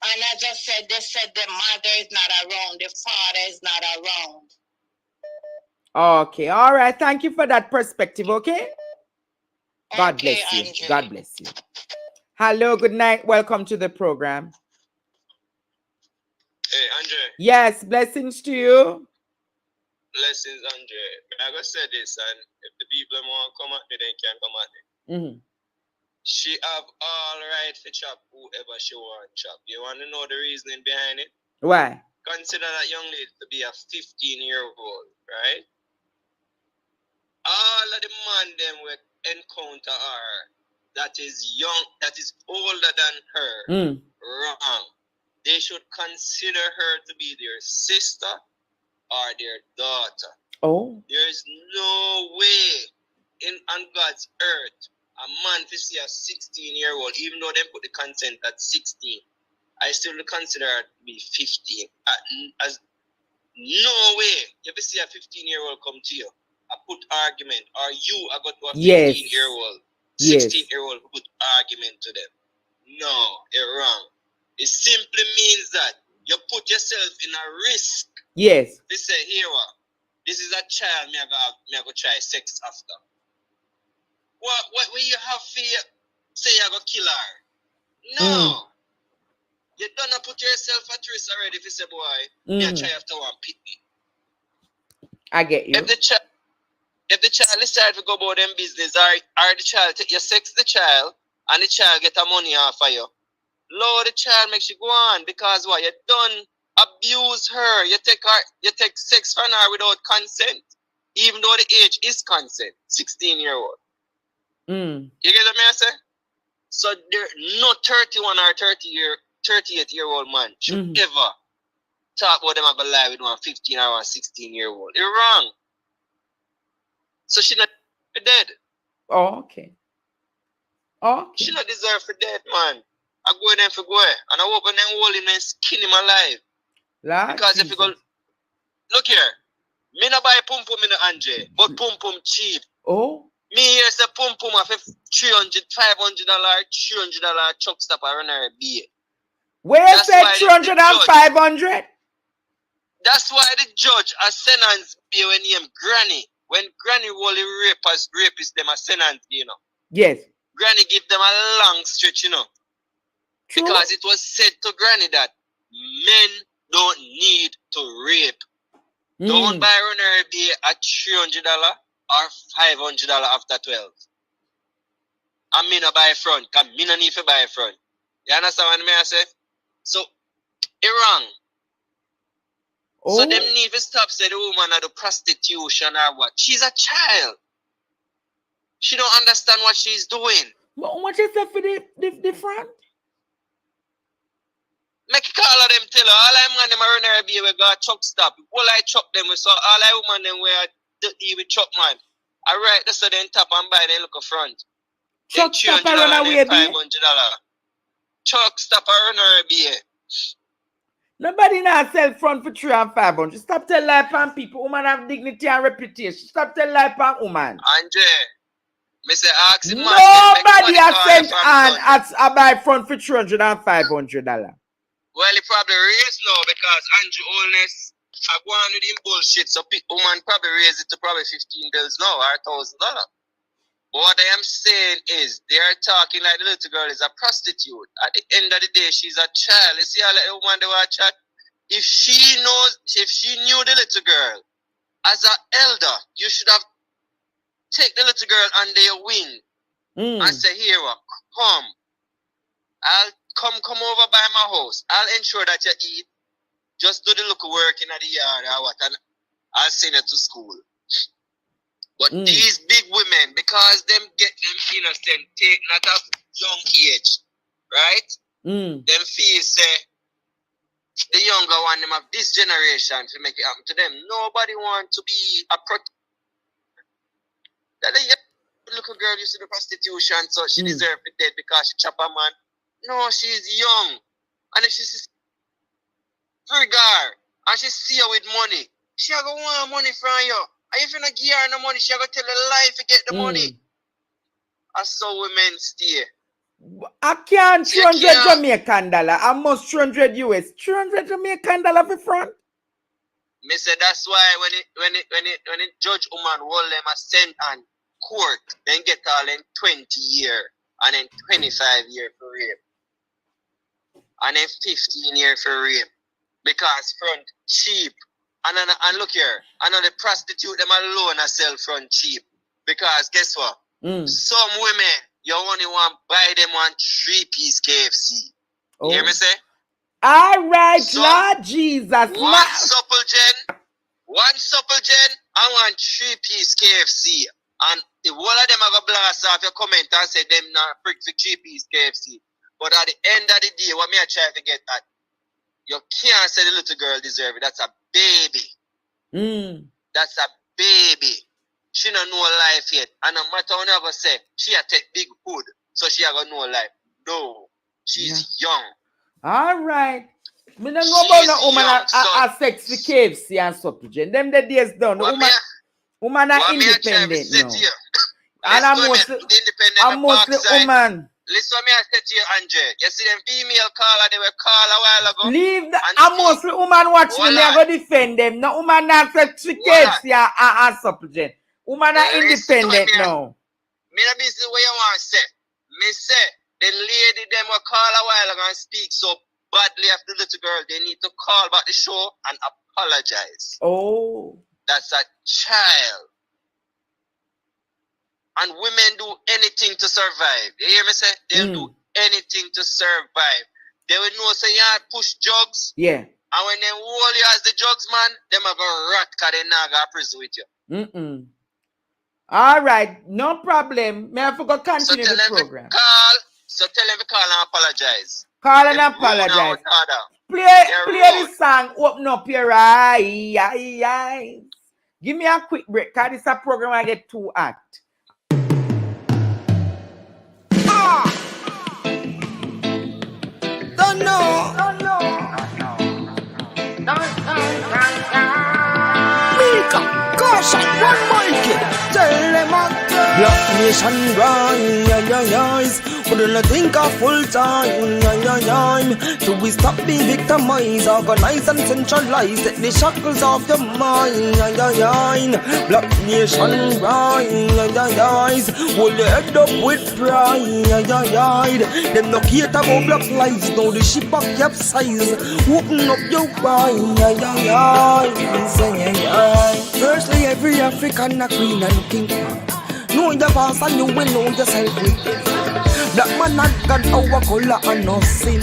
And as I said, they said the mother is not around, the father is not around. Okay. All right. Thank you for that perspective, okay? God bless you. Andre. God bless you. Hello, good night. Welcome to the program. Hey, Andre. Yes, blessings to you. Blessings, Andre. I gotta say this, and if the people want to come at me, they can come at me. She have all right to chop whoever she want to chop. You want to know the reasoning behind it? Why? Consider that young lady to be a 15-year-old, right? All of the man them will encounter her that is young, that is older than her, wrong. They should consider her to be their sister or their daughter. Oh. There is no way on God's earth a man to see a 16-year-old, even though they put the consent at 16, I still consider her to be 15. As no way you ever see a 15-year-old come to you, I put argument, or you I got to a 15-year-old, 16-year-old put argument to them. No, you're wrong. It simply means that you put yourself in a risk. Yes. They say, here, this is a child, me I go try sex after. What will you have for you say you go kill her? No. You don't put yourself at risk already if you say, boy, me try after one pit me. I get you. If the child decide to go about them business, or the child you sex the child and the child get a money off of you, Lord, the child makes you go on because what? You done abuse her. You take sex from her without consent, even though the age is consent, 16-year-old. You get what I say? So there no 31 or 38-year-old man should ever talk about them about lie with one 15 or one 16-year-old. You're wrong. So she not dead. Oh, okay. She not deserve for dead, man. I go in there for go, and I open them hole in and skin him alive. Because if you go, look here, me not buy pum pum in the Andre, but pum pum cheap. Oh. Me here say pum pum of $300, $300 truck stop around her beer. Where said 300 and 500? That's why the judge a sentence be when him Granny. When Granny Wally rapist them a sentence, you know. Yes. Granny give them a long stretch, you know. True. Because it was said to Granny that men don't need to rape. Don't buy runner beer at $300 or $500 after 12. And me no buy front, because me no need to buy front. You understand what I say? So, it's wrong. Oh. So them need to stop say the woman at the prostitution or what. She's a child. She don't understand what she's doing. How much is that for the front? Make a call of them tell her, all I man them are running her beer we got truck stop. All I truck them we saw all I woman them where deal with truck man. I write this so then top and buy they look a front. Truck stop and run away beer. $500. Truck stop and run her beer. Nobody now sell front for 3 and 500. Stop telling lie on people. Woman have dignity and reputation. Stop telling lie on woman. Andre, me say ask him. Nobody has sent on at buy front for $300 and $500. Well, he probably raised now because Andrew Oldness are going with him bullshit. So woman probably raise it to probably $15 now or $1,000. But what I am saying is they are talking like the little girl is a prostitute. At the end of the day, she's a child. You see how like the woman they watch chat? If she knew the little girl as an elder, you should have take the little girl under your wing and say, here, come. I'll come over by my house. I'll ensure that you eat. Just do the little work in the yard or what, and I'll send you to school. But these big women, because them get them innocent, take not a young age, right? Them feel say the younger one them of this generation to make it happen to them. Nobody want to be a little girl used to do prostitution, so she deserve to dead because she chop a man. No, she's young. And if she's regard and she see you with money, she a go want money from you. And if you not give her no money, she a go tell her lie to get the money. That's how women stay. I can't $300 Jamaican dollar. I must $300 US. $300 Jamaican dollar for front. Me say that's why when it judge woman hold them a sent on court, then get all in 20 year and then 25 year for rape. And then 15 year for rape. Because front cheap. And look here, I know the prostitute them alone are sell front cheap. Because guess what? Some women, you only want buy them one 3-piece KFC. You hear me say? All right, Lord Jesus. One supple gen, I want 3-piece KFC. And the whole of them are going to blast off your comment and say them not prick for 3-piece KFC. But at the end of the day, what me I try to get at, you can't say the little girl deserve it. That's a baby. That's a baby. She don't know life yet. And no matter what I go say, she a take big hood. So she a go know life. No. She's young. All right. Me don't know about no woman a sex for KFC and something. Them the days done. Woman are independent now. And I'm mostly woman. Listen me I said to you, Andre. You see them female caller, they were call a while ago. Leave the mostly woman watch me, I go defend them. No woman not sex for KFC and supplement. Woman are independent now. Me not busy what you want to say. Me say the lady them will call a while ago and speak so badly of the little girl. They need to call back the show and apologize. Oh. That's a child. And women do anything to survive. You hear me say? They'll do anything to survive. They will know say you push drugs. Yeah. And when they hold you as the drugs man, them are going to rat because they not going to prison with you. All right. No problem. May I forgot continue the program. So tell them to call and apologize. Call and apologize. Play this song. Open up your eyes. Give me a quick break because this is a program I get too hot. Don't know. Mika, gosh, one Mikey. Tell them out there. Black Nation rise. Couldn't think of full time. So we stop being victimized, organize and centralize. Take the shackles off your mind. Black Nation rise. Hold your head up with pride. Them no cater about black lives. Now the ship up capsize. Open up your eyes. Firstly, every African a queen and king. Know your past and you will know yourself with. Black man not got our color and no sin.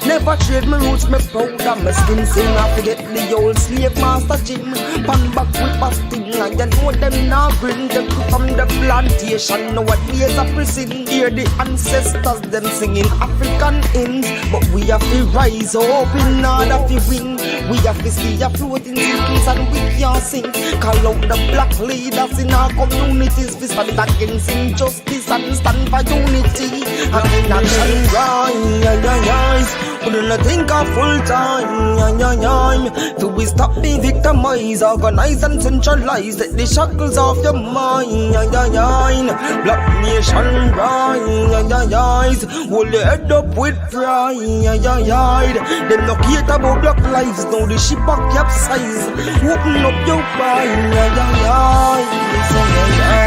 Never trade my roots, me proud of my skin. Sing I forget the old slave master Jim. Pan back with fasting. And you know them now bring them from the plantation. Nowadays a prison. Hear the ancestors them singing African hymns. But we have to rise up in order to win. We have to see a floating cities and we can't sing. Call out the black leaders in our communities. We stand against injustice. peace and stand for unity. And in action rise, we do not think of full time. Do we stop being victimized, organize and centralize, let the shackles off your mind. Black nation rise, hold your head up with pride. Them no care about black lives, now the ship a capsize. Open up your mind.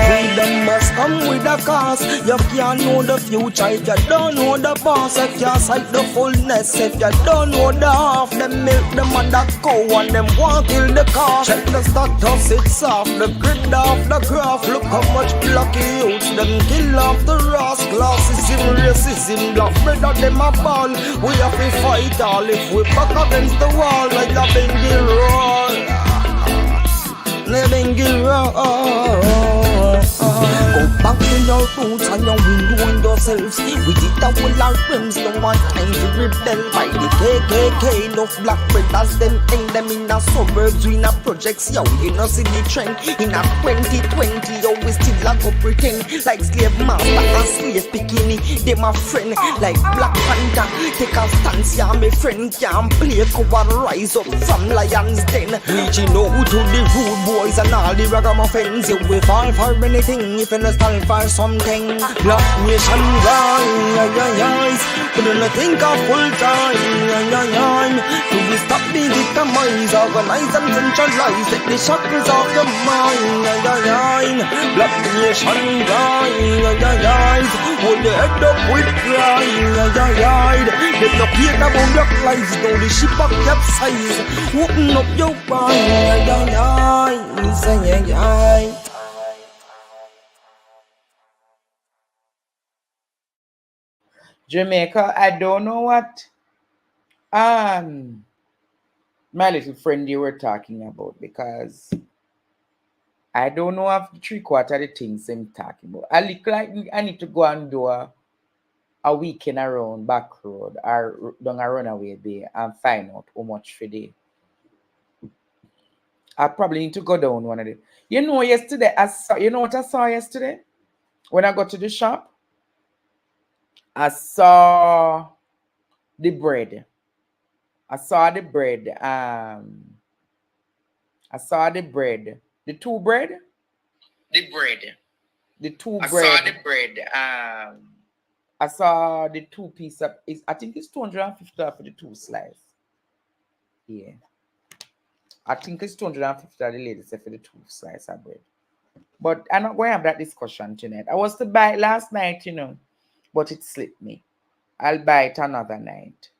Freedom must come with a cost. You can't know the future if you don't know the past. You can't sight the fullness if you don't know the half. Them milk the mother cow and them want kill the calf. Check the status, it's off the grid off the graph. Look how much blocky youths them kill off the ras. Classism, racism, black brother them a ball. We have to fight all if we back against the wall like a Bengal roll. Bengal roll. Go back to your roots and your window and yourselves. We did that with our friends, no one time to rebel. By the KKK, enough black brothers, them hang them in the suburbs, we in the projects, yo, you know see the trend. In a 2020, yo, we still a go pretend like slave master and slave bikini. They my friend, like Black Panther. Take a stance, yeah, my friend can't play cover, rise up from lions den. Reaching out to the rude boys and all the ragamuffins. You will fall for anything if you stand for something. Black nation rise, we do not think of full time. Do we stop being victimized, organize and centralize, take the shackles off your mind. Black nation rise, hold your head up with pride. They no care about black lives, now the ship a capsize. Open up your mind. Jamaica, I don't know what my little friend you were talking about, because I don't know if the 3/4 of the things I'm talking about. I look like I need to go and do a weekend around back road or down a runaway bay and find out how much for the. I probably need to go down one of them. You know, yesterday you know what I saw yesterday when I got to the shop? I saw the bread. I saw the bread. The two bread. The two bread. I saw the bread. I saw the 2 piece of. I think it's $250 for the 2 slice. Yeah. I think it's $250. The lady said for the 2 slice of bread. But I'm not going to have that discussion tonight. I was to buy it last night, you know, but it slipped me. I'll buy it another night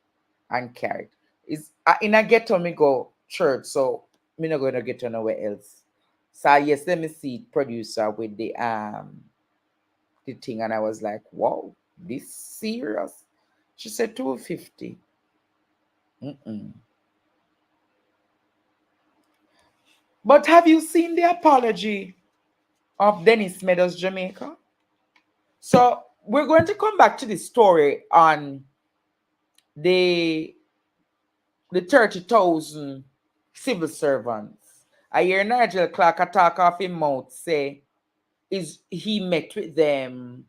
and carry it. It's in a ghetto me go church, so me not going to get to nowhere else. So yes, let me see producer with the thing, and I was like, wow, this serious? She said $250. But have you seen the apology of Dennis Meadows, Jamaica? So we're going to come back to this story on the 30,000 civil servants. I hear Nigel Clark attack off his mouth say he met with them.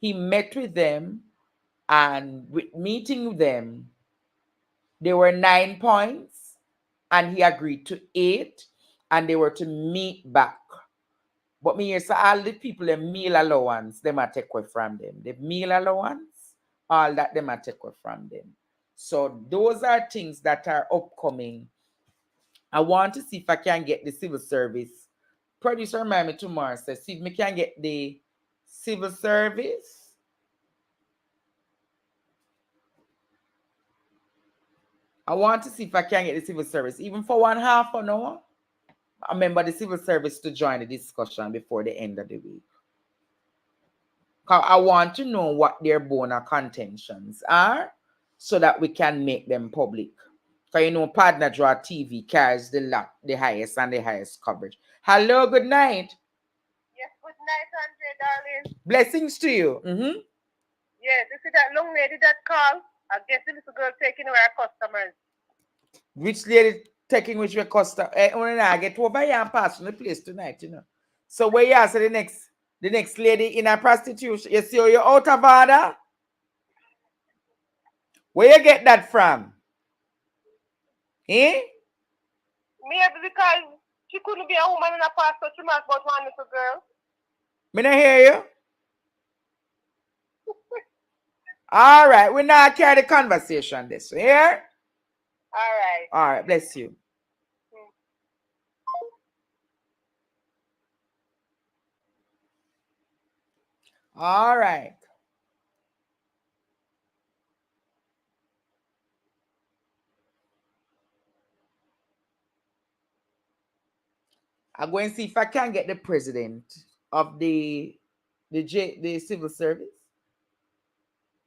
He met with them, and with meeting with them, there were 9 points, and he agreed to 8, and they were to meet back. But me here, so all the people, the meal allowance, they might take away from them. The meal allowance, all that they might take away from them. So those are things that are upcoming. I want to see if I can get the civil service. Producer remind me tomorrow, says, see if I can get the civil service. I want to see if I can get the civil service, even for 1/2 an hour. I remember the civil service to join the discussion before the end of the week. Because I want to know what their bona contentions are so that we can make them public. Because you know, Partner Draw TV carries the highest and the highest coverage. Hello, good night. Yes, good night, Andre, darling. Blessings to you. Yes, you see that young lady that called? I guess the little girl taking away our customers. Which lady taking which way customer? I get over here and pass from the place tonight, you know. So where you are, so the The next lady in a prostitution. You see how you're out of order? Where you get that from? Eh? Maybe because she couldn't be a woman in a past, so she must about one little girl. Me not hear you. All right, we now carry the conversation this way. Here? All right. All right, bless you. All right. I'm going to see if I can get the president of the civil service.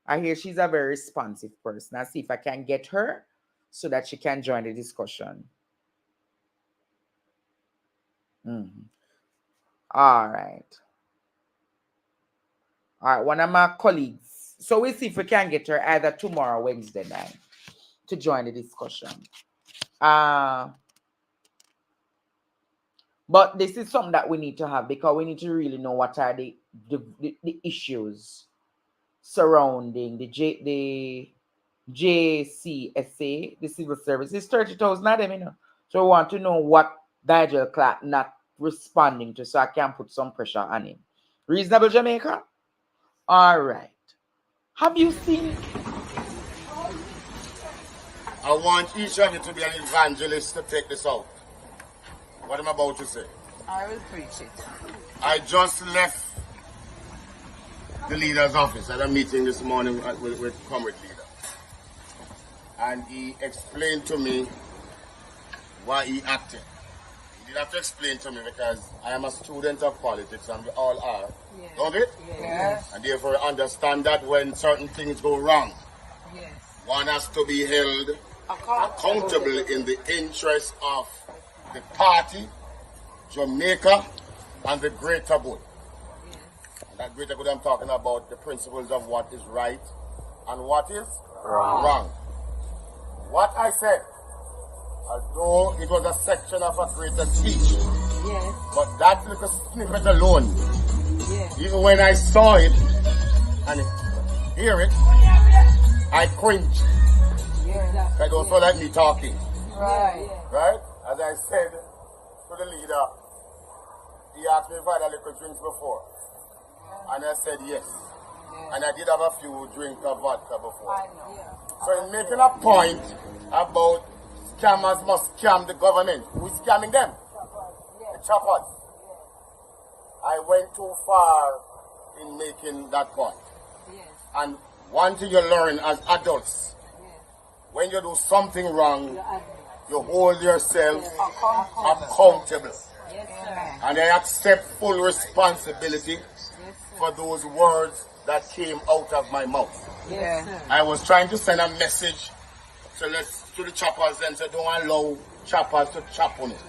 I hear she's a very responsive person. I'll see if I can get her so that she can join the discussion. All right. All right, one of my colleagues. So we'll see if we can get her either tomorrow or Wednesday night to join the discussion. But this is something that we need to have because we need to really know what are the issues surrounding the JCSA, the civil service. It's 30,000 of them, you know. So we want to know what Nigel Clark not responding to so I can put some pressure on him. Reasonable, Jamaica? All right. Have you seen? I want each of you to be an evangelist to take this out. What am I about to say? I will preach it. I just left the leader's office at a meeting this morning with Comrade Leader. And he explained to me why he acted. He didn't have to explain to me because I am a student of politics and we all are. Yes. Don't we? Yes. And therefore understand that when certain things go wrong, yes, one has to be held accountable in the interest of the party, Jamaica, and the greater good. Yes. And that greater good I'm talking about the principles of what is right and what is wrong. What I said, although it was a section of a greater speech, yes, but that little snippet alone, yes, even when I saw it and hear it, I cringed. Yes. I don't feel like me talking. Right. Right? As I said to the leader, he asked me if I had a little drinks before. And I said yes. And I did have a few drinks of vodka before. So in making a point about scammers must scam the government, who is scamming them? The choppers. I went too far in making that point. And one thing you learn as adults, when you do something wrong, you hold yourself accountable. And I accept full responsibility for those words that came out of my mouth. I was trying to send a message to the choppers and say, don't allow choppers to chop on it.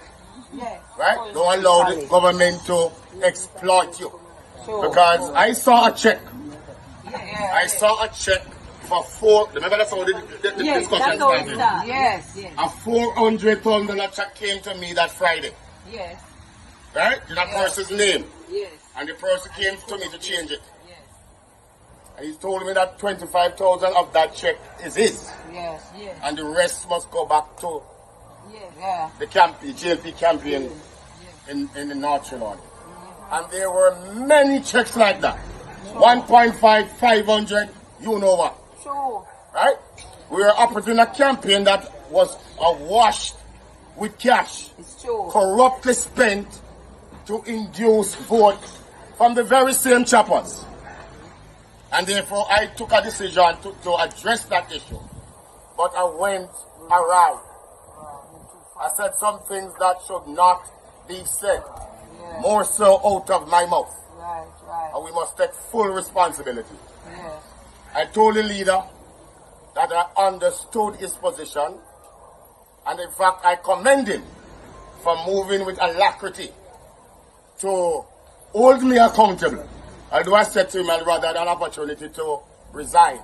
Right? Don't allow the government to exploit you. Because I saw a check. I saw a check for remember that's how the discussion started? Yes. A $400,000 check came to me that Friday. Yes. Right? In that person's name. Yes. And the person came to me to change it. Yes. And he told me that 25,000 of that check is his. Yes. Yes. And the rest must go back to the JLP campaign in the North Carolina. And there were many checks like that. 1.5, 500, you know what. Sure. Right? We were operating a campaign that was awash with cash. It's true. Corruptly spent to induce votes from the very same choppers. And therefore I took a decision to address that issue. But I went awry. I said some things that should not be said. Yes. More so out of my mouth. Right. And we must take full responsibility. Yes. I told the leader that I understood his position, and in fact I commend him for moving with alacrity to hold me accountable. Although I said to him I'd rather an opportunity to resign,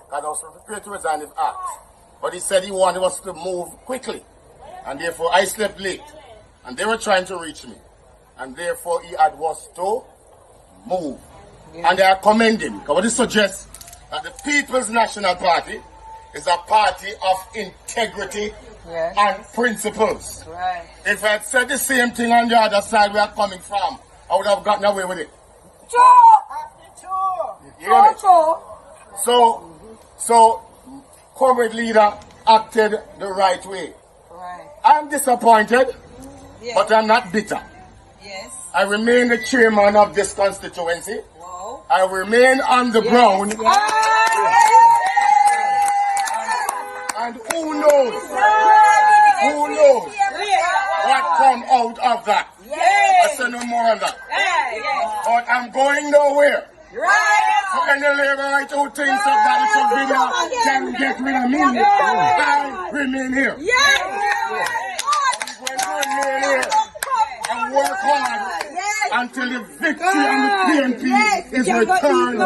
because I was prepared to resign if asked. But he said he wanted us to move quickly, and therefore I slept late, and they were trying to reach me, and therefore he had was to move. And they are commending. Because what it suggests that the People's National Party is a party of integrity and principles. Right. If I had said the same thing on the other side where I'm coming from, I would have gotten away with it. You hear me? So, comrade leader acted the right way. Right. I'm disappointed, but I'm not bitter. Yes. I remain the chairman of this constituency. Wow. I remain on the ground. And who knows what come out of that. I say no more on that. But I'm going nowhere. For any laborer who thinks that it's a video can get rid of me, I remain here. I'm going to remain here and work hard until the victory and the PNP is returned to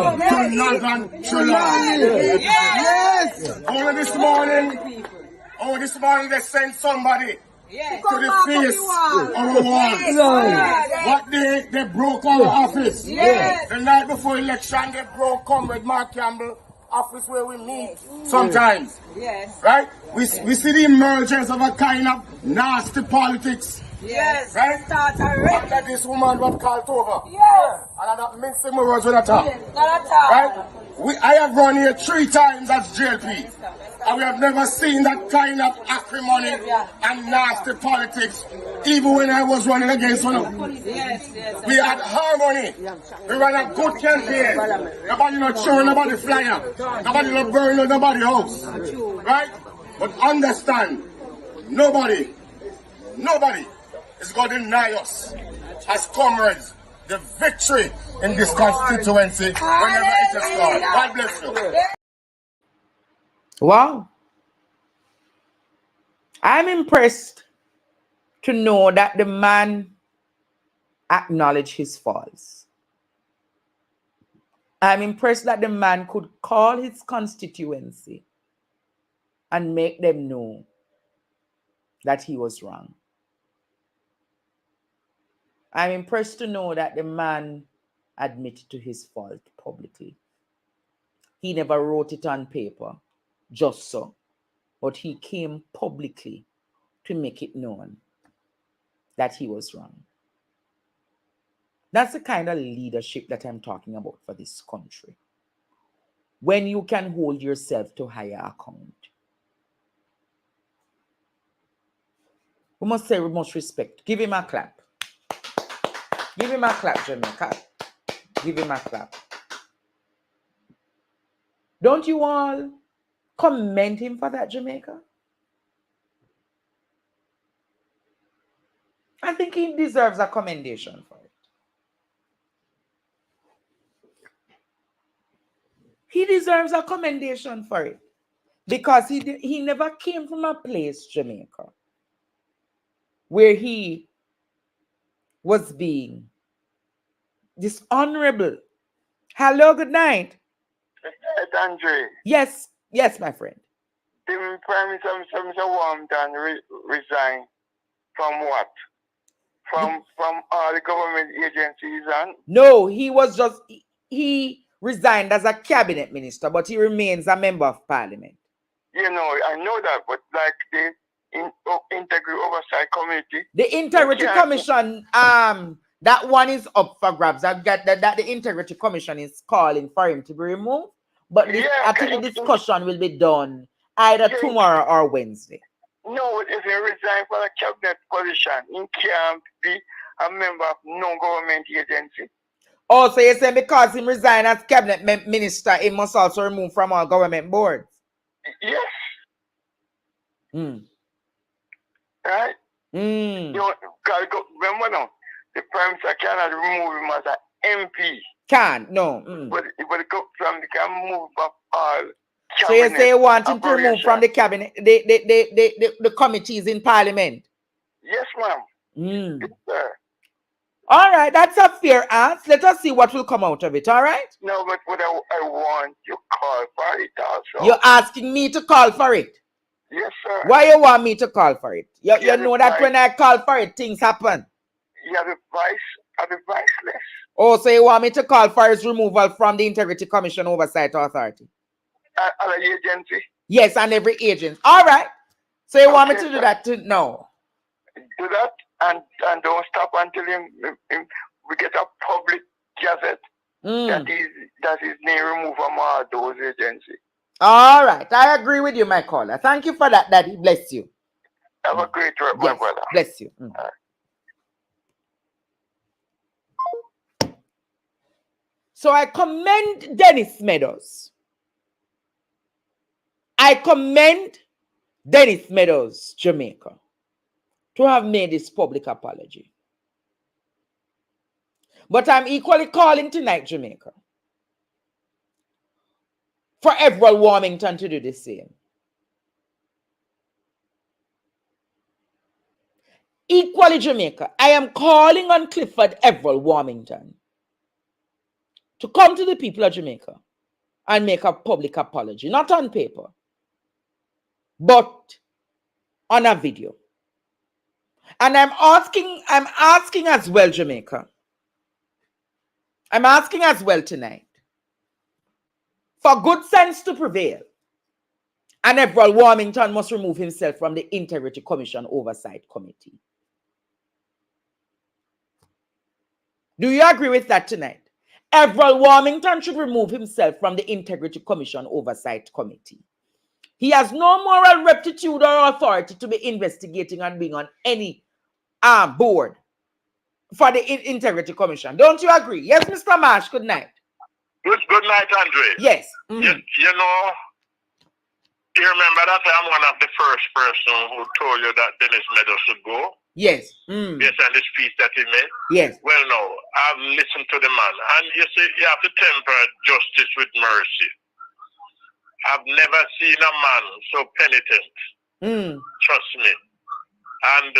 Northern Trinidad. Only this morning they sent somebody to the face our walls. What they broke our office. The night before election they broke Comrade Mark Campbell office where we meet sometimes. Right? We see the emergence of a kind of nasty politics. Right? After this woman was called over. And that means some words with a talk. Right? I have run here 3 times as JLP. And we have never seen that kind of acrimony and nasty politics, even when I was running against one of them. We had harmony. We ran a good campaign. Nobody not showing nobody flyer. Nobody not burning nobody house. Right? But understand, nobody is going to deny us as comrades the victory in this constituency whenever it is called. God bless you. Wow. I'm impressed to know that the man acknowledged his faults. I'm impressed that the man could call his constituency and make them know that he was wrong. I'm impressed to know that the man admitted to his fault publicly. He never wrote it on paper, just so, but he came publicly to make it known that he was wrong. That's the kind of leadership that I'm talking about for this country. When you can hold yourself to higher account. We must say we must respect. Give him a clap. Give him a clap, Jamaica. Give him a clap. Don't you all commend him for that, Jamaica? I think he deserves a commendation for it. He deserves a commendation for it. Because he never came from a place, Jamaica, where he was being dishonorable. Hello, good night. Andre. Yes, my friend. The Prime Minister, Mr. Warmton, resigned from what? From all the government agencies and? No, he resigned as a cabinet minister, but he remains a member of parliament. You know, I know that, but like the Integrity Oversight Committee. The Integrity Commission, that one is up for grabs. I get that the Integrity Commission is calling for him to be removed, but I think the discussion will be done either tomorrow or Wednesday. No, if he resigns for a cabinet position, he can't be a member of no government agency. Oh, so you're saying because he resigned as cabinet minister, he must also remove from all government boards? Yes. Right? You know, remember now, the Prime Minister cannot remove him as an MP. Can't, no. But they can move up all. So you say you want him to remove from the cabinet, the committees in parliament? Yes, ma'am. Yes, sir. All right, that's a fair answer. Let us see what will come out of it, all right? No, but what I want you call for it also. You're asking me to call for it? Yes, sir. Why you want me to call for it? You know that when I call for it, things happen. You have the viceless. Oh, so you want me to call for his removal from the Integrity Commission Oversight Authority? Other agency. Yes, and every agent. All right. So you want me to do that? No. Do that and don't stop until we get a public gazette that is name removed from all those agencies. All right. I agree with you, my caller. Thank you for that, Daddy. Bless you. Have a great work, my brother. Bless you. So I commend Dennis Meadows. I commend Dennis Meadows, Jamaica, to have made this public apology. But I'm equally calling tonight, Jamaica, for Everett Warmington to do the same. Equally, Jamaica, I am calling on Clifford Everett Warmington to come to the people of Jamaica and make a public apology, not on paper, but on a video. And I'm asking as well, Jamaica. I'm asking as well tonight for good sense to prevail. And Everett Warmington must remove himself from the Integrity Commission Oversight Committee. Do you agree with that tonight? Everett Warmington should remove himself from the Integrity Commission Oversight Committee. He has no moral rectitude or authority to be investigating and being on any board for the Integrity Commission. Don't you agree? Yes, Mr. Marsh, good night. Good night, Andre. Yes. You know, you remember that I'm one of the first person who told you that Dennis Meadows should go? Yes. Yes, and the speech that he made? Yes. Well, no, I've listened to the man. And you see, you have to temper justice with mercy. I've never seen a man so penitent. Trust me. And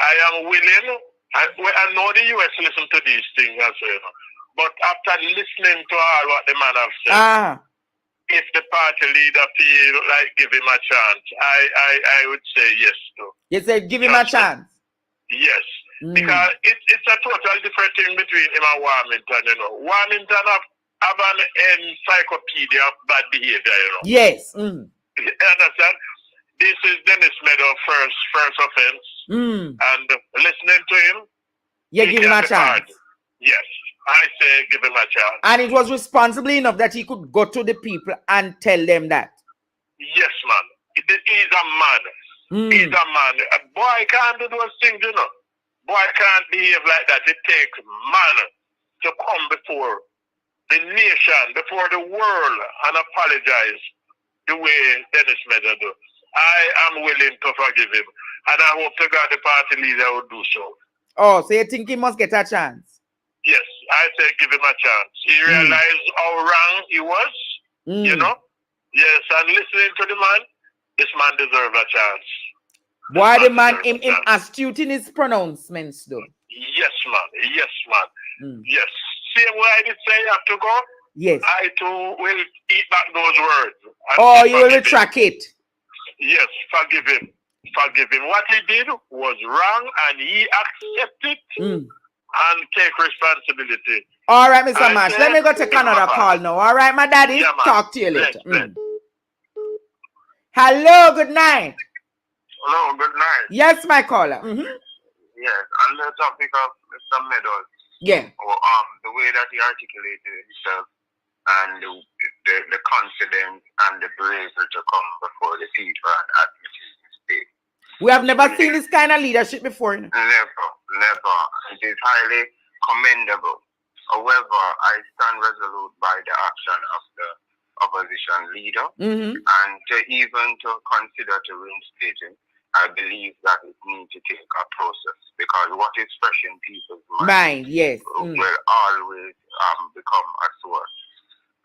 I am willing, I know the U.S. listen to these things as well. But after listening to all what the man has said, if the party leader feel like give him a chance, I would say yes to. You said give him a chance? Yes. Because it's a total different thing between him and Warmington, you know. Warmington have an encyclopedia of bad behavior, you know. Yes. You understand? This is Dennis Meadows' first offense. And listening to him, you give him a chance. Yes. I say give him a chance. And it was responsible enough that he could go to the people and tell them that. Yes, man. He's a man. He's a man. A boy can't do those things, you know. Boy can't behave like that. It takes man to come before the nation, before the world, and apologize the way Dennis Meadows do. I am willing to forgive him. And I hope to God the party leader will do so. Oh, so you think he must get a chance? Yes, I say give him a chance. He realized how wrong he was, you know? Yes, and listening to the man, this man deserves a chance. Why the man him astute in his pronouncements, though? Yes, man. Yes, man. Yes. Same way I did say you have to go. Yes. I too will eat back those words. Oh, you will retract it. Yes, forgive him. Forgive him. What he did was wrong, and he accepted and take responsibility. All right, Mr. Marsh. Let me go take another call now. All right, my daddy. Yeah, talk to you later. Hello, good night. Hello, good night. Yes, my caller. Yes, on the topic of Mr. Meadows. Yeah. Or the way that he articulated himself and the confidence and the bravery to come before the people and admit his mistake. We have never seen this kind of leadership before. Never. It is highly commendable. However, I stand resolute by the action of the opposition leader, and even to consider to reinstate him, I believe that it needs to take a process, because what is fresh in people's mind will always become a source.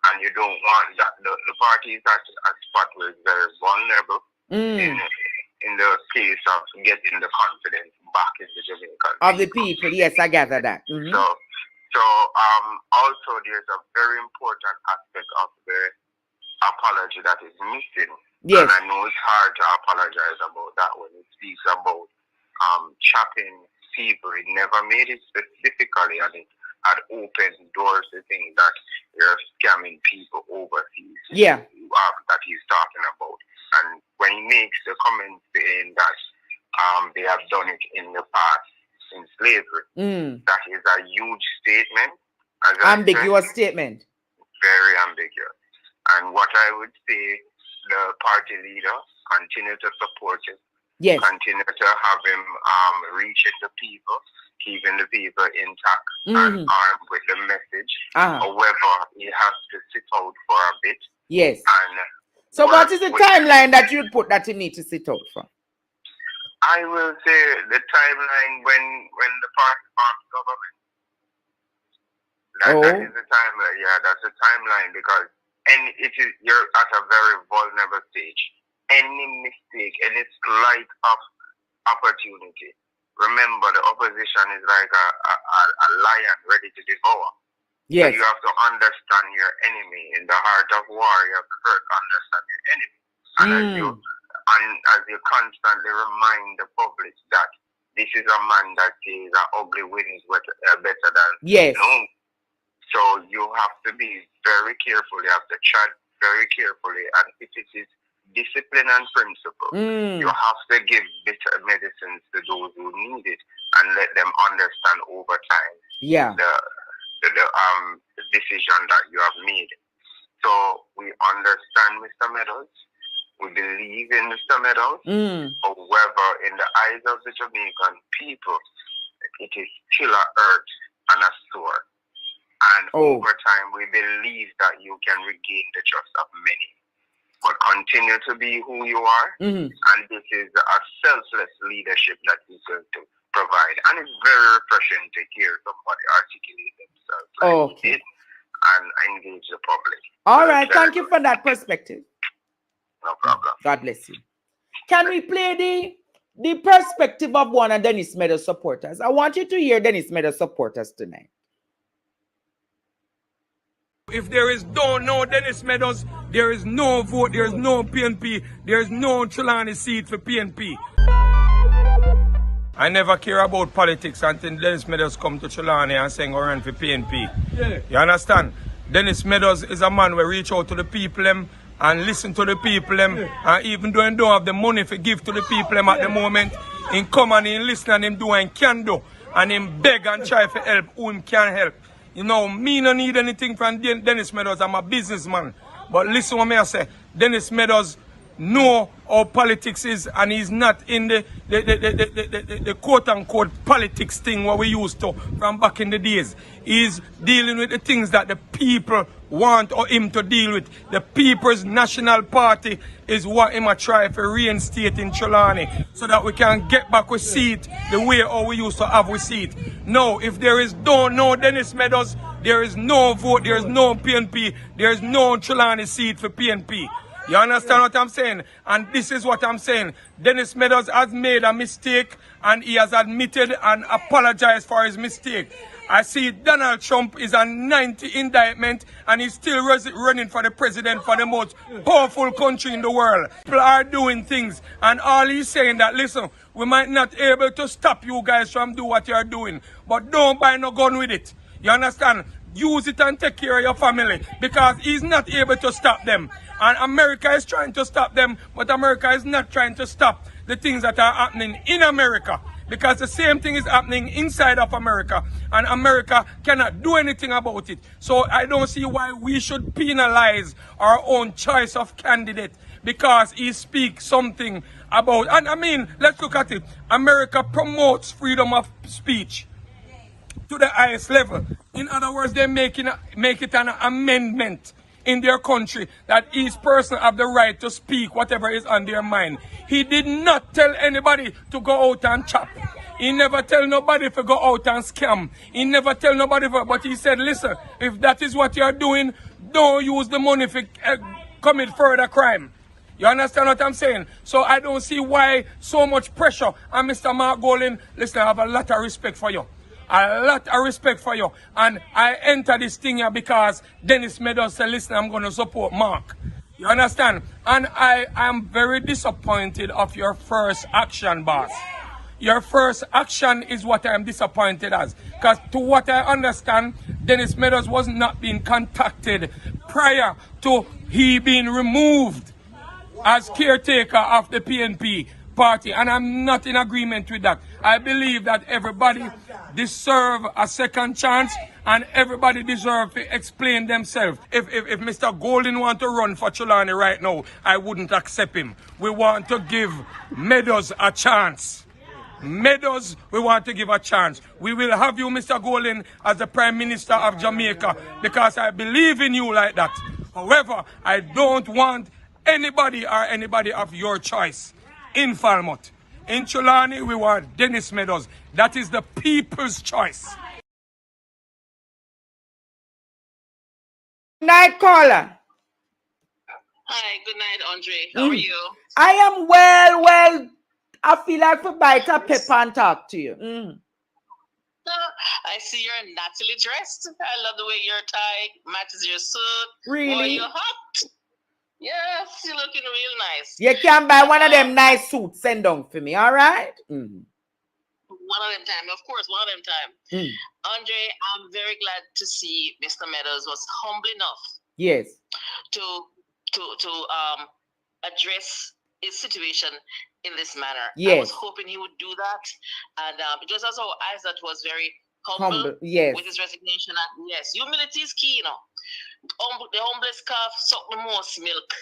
And you don't want that. The party is at a spot where it's very vulnerable in the case of getting the confidence back in the Jamaican of the people. Yes, I gather that. So also there's a very important aspect of the apology that is missing. Yes. And I know it's hard to apologize about that when it speaks about chopping people. It never made it specifically, and had opened doors to things that you're scamming people overseas. Yeah. That he's talking about. And when he makes the comment saying that they have done it in the past in slavery, that is a huge statement. Ambiguous statement. Very ambiguous. And what I would say, the party leader continue to support him. Yes. Continue to have him reaching the people, keeping the people intact and armed with the message. However, he has to sit out for a bit. Yes. And so what is the timeline that you'd put that he needs to sit out for? I will say the timeline when the party forms government. That is the timeline. Yeah, that's the timeline because you're at a very vulnerable stage. Any mistake, any slight of opportunity. Remember, the opposition is like a lion ready to devour. Yes. So you have to understand your enemy. In the heart of war, you have to first understand your enemy. And as you constantly remind the public that this is a man that says an ugly win is better than no. So you have to be very careful. You have to tread very carefully. And if it is discipline and principle, you have to give bitter medicines to those who need it and let them understand over time the decision that you have made. So we understand Mr. Meadows. We believe in Mr. Meadows. However, in the eyes of the Jamaican people, it is still a hurt and a sore. And over time, we believe that you can regain the trust of many. But continue to be who you are. And this is a selfless leadership that he's going to provide. And it's very refreshing to hear somebody articulate themselves and engage the public. All right. Thank you for that perspective. No problem. God bless you. Can we play the perspective of one of Dennis Meadows supporters? I want you to hear Dennis Meadows supporters tonight. If there is no Dennis Meadows, there is no vote, there is no PNP, there is no Trelawney seat for PNP. I never care about politics until Dennis Meadows come to Trelawney and saying go run for PNP. Yeah. You understand? Dennis Meadows is a man who reach out to the people and listen to the people and even though he don't have the money to give to the people at the moment, he come and he listen and him do and can do and him beg and try to help who him can help. You know, me no need anything from Dennis Meadows. I'm a businessman. But listen what me I say. Dennis Meadows know how politics is and he's not in the quote-unquote politics thing what we used to from back in the days. He's dealing with the things that the people want or him to deal with. The People's National Party is what him a try to reinstate in Trelawney so that we can get back with seat the way how we used to have with seat. No, if there is no Dennis Meadows, there is no vote, there is no PNP, there is no Trelawney seat for PNP. You understand what I'm saying? And this is what I'm saying. Dennis Meadows has made a mistake and he has admitted and apologized for his mistake. I see Donald Trump is a 90 indictment and he's still running for the president for the most powerful country in the world. People are doing things and all he's saying that, listen, we might not be able to stop you guys from doing what you're doing, but don't buy no gun with it. You understand? Use it and take care of your family because he's not able to stop them. And America is trying to stop them, but America is not trying to stop the things that are happening in America. Because the same thing is happening inside of America. And America cannot do anything about it. So I don't see why we should penalize our own choice of candidate. Because he speaks something about, and I mean, let's look at it. America promotes freedom of speech to the highest level. In other words, they make it an amendment in their country that each person have the right to speak whatever is on their mind. He did not tell anybody to go out and chop. He never tell nobody to go out and scam. He never tell nobody but he said, listen, if that is what you're doing, don't use the money to commit further crime. You understand what I'm saying? So I don't see why so much pressure. And Mr. Mark Golin, listen, I have a lot of respect for you. A lot of respect for you. And I enter this thing here because Dennis Meadows said, listen, I'm going to support Mark. You understand? And I am very disappointed of your first action, boss. your first action is what I'm disappointed as. Because to what I understand, Dennis Meadows was not being contacted prior to he being removed as caretaker of the PNP party. And I'm not in agreement with that. I believe that everybody deserves a second chance and everybody deserves to explain themselves. If Mr. Golden want to run for Chulani right now, I wouldn't accept him. We want to give Meadows a chance. Meadows, we want to give a chance. We will have you, Mr. Golden, as the Prime Minister of Jamaica because I believe in you like that. However, I don't want anybody of your choice in Falmouth. In Chulani, we want Dennis Meadows. That is the people's choice. Night caller. Hi, good night, Andre. How are you? I am well. I feel like for bite a pepper and talk to you. I see you're naturally dressed. I love the way your tie matches your suit. Really? Boy, you're hot. Yes, you're looking real nice. You can buy one of them nice suits. Send down for me, all right? One of them time, of course, one of them time. Andre, I'm very glad to see Mr. Meadows was humble enough. Yes. To address his situation in this manner. Yes. I was hoping he would do that, and it was also eyes that was very humble. Yes. With his resignation, and yes, humility is key, you know. The humblest calf suck the most milk.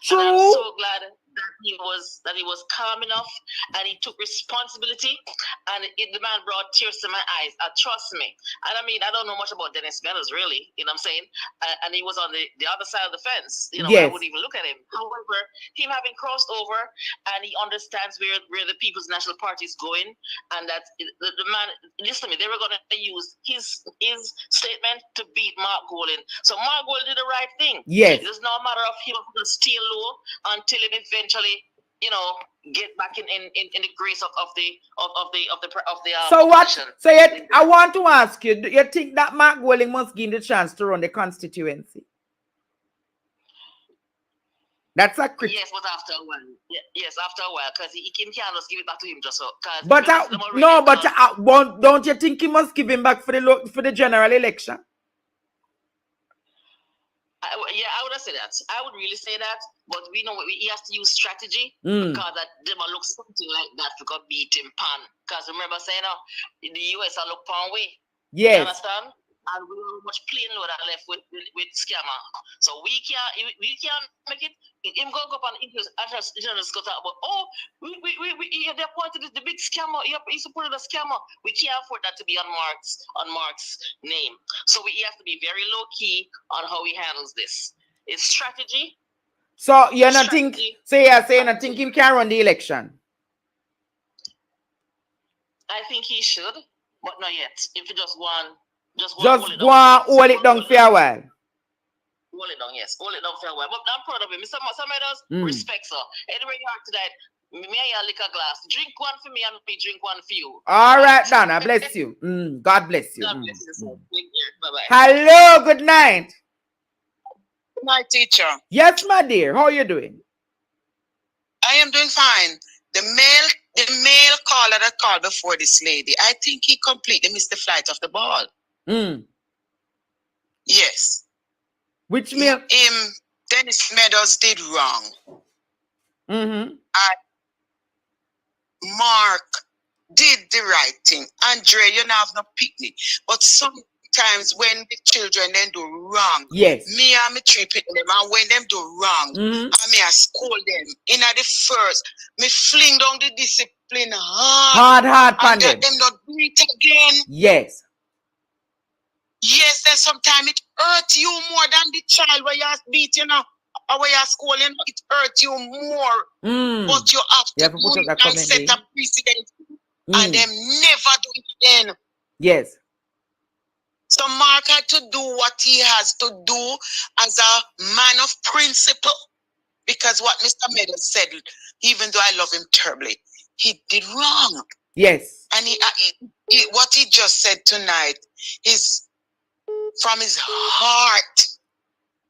True. And I'm so glad that he was calm enough and he took responsibility, and the man brought tears to my eyes. Trust me. And I mean, I don't know much about Dennis Meadows, really, you know what I'm saying? And he was on the other side of the fence, you know. Yes. I wouldn't even look at him. However, him having crossed over and he understands where the People's National Party is going, and that the man, listen to me, they were going to use his statement to beat Mark Golding. So Mark Golding did the right thing. Yes. It does not matter if he was going to stay low until it eventually, you know, get back in the grace of the so what? position. So I want to ask you: do you think that Mark Golding must give the chance to run the constituency? That's a critic. Yes, but after a while. Yes, after a while, because he can't just give it back to him just so. But don't you think he must give him back for the general election? I would have said that. I would really say that, but we know he has to use strategy because that them look something like that to go beat him pan. Because remember saying in the US I look pan way. Yes. You understand? And we have much plain load that left with scammer. So we can't make it. Him go up and interest go talk about we they appointed the big scammer. He supported the scammer. We can't afford that to be on Mark's name. So he has to be very low key on how he handles this. It's strategy. So you're not think him can run the election? I think he should, but not yet. If he just want hold it down for a while. Hold it down, yes. Hold it down for a while. But I'm proud of him. Mr. Meadows, respect, sir. Anyway, you are tonight, me a liquor glass. Drink one for me and me drink one for you. All right, Donna. Bless you. God bless you. God bless you, sir. Bye-bye. Hello, good night. Good night, teacher. Yes, my dear. How are you doing? I am doing fine. The male caller that called before this lady, I think he completely missed the flight of the ball. Yes. Which male? Dennis Meadows did wrong. Mark did the right thing. Andre, you now have no picnic. But sometimes when the children then do wrong, yes, me and me treat them, and when them do wrong, and me I scold them. In the first, me fling down the discipline hard and let them not do it again. Yes. Yes, then sometimes it hurt you more than the child where you are beating or where you are schooling. It hurt you more. But you have to do it and set a precedent. And them never do it again. Yes. So Mark had to do what he has to do as a man of principle. Because what Mr. Meadows said, even though I love him terribly, he did wrong. Yes. And what he just said tonight is from his heart.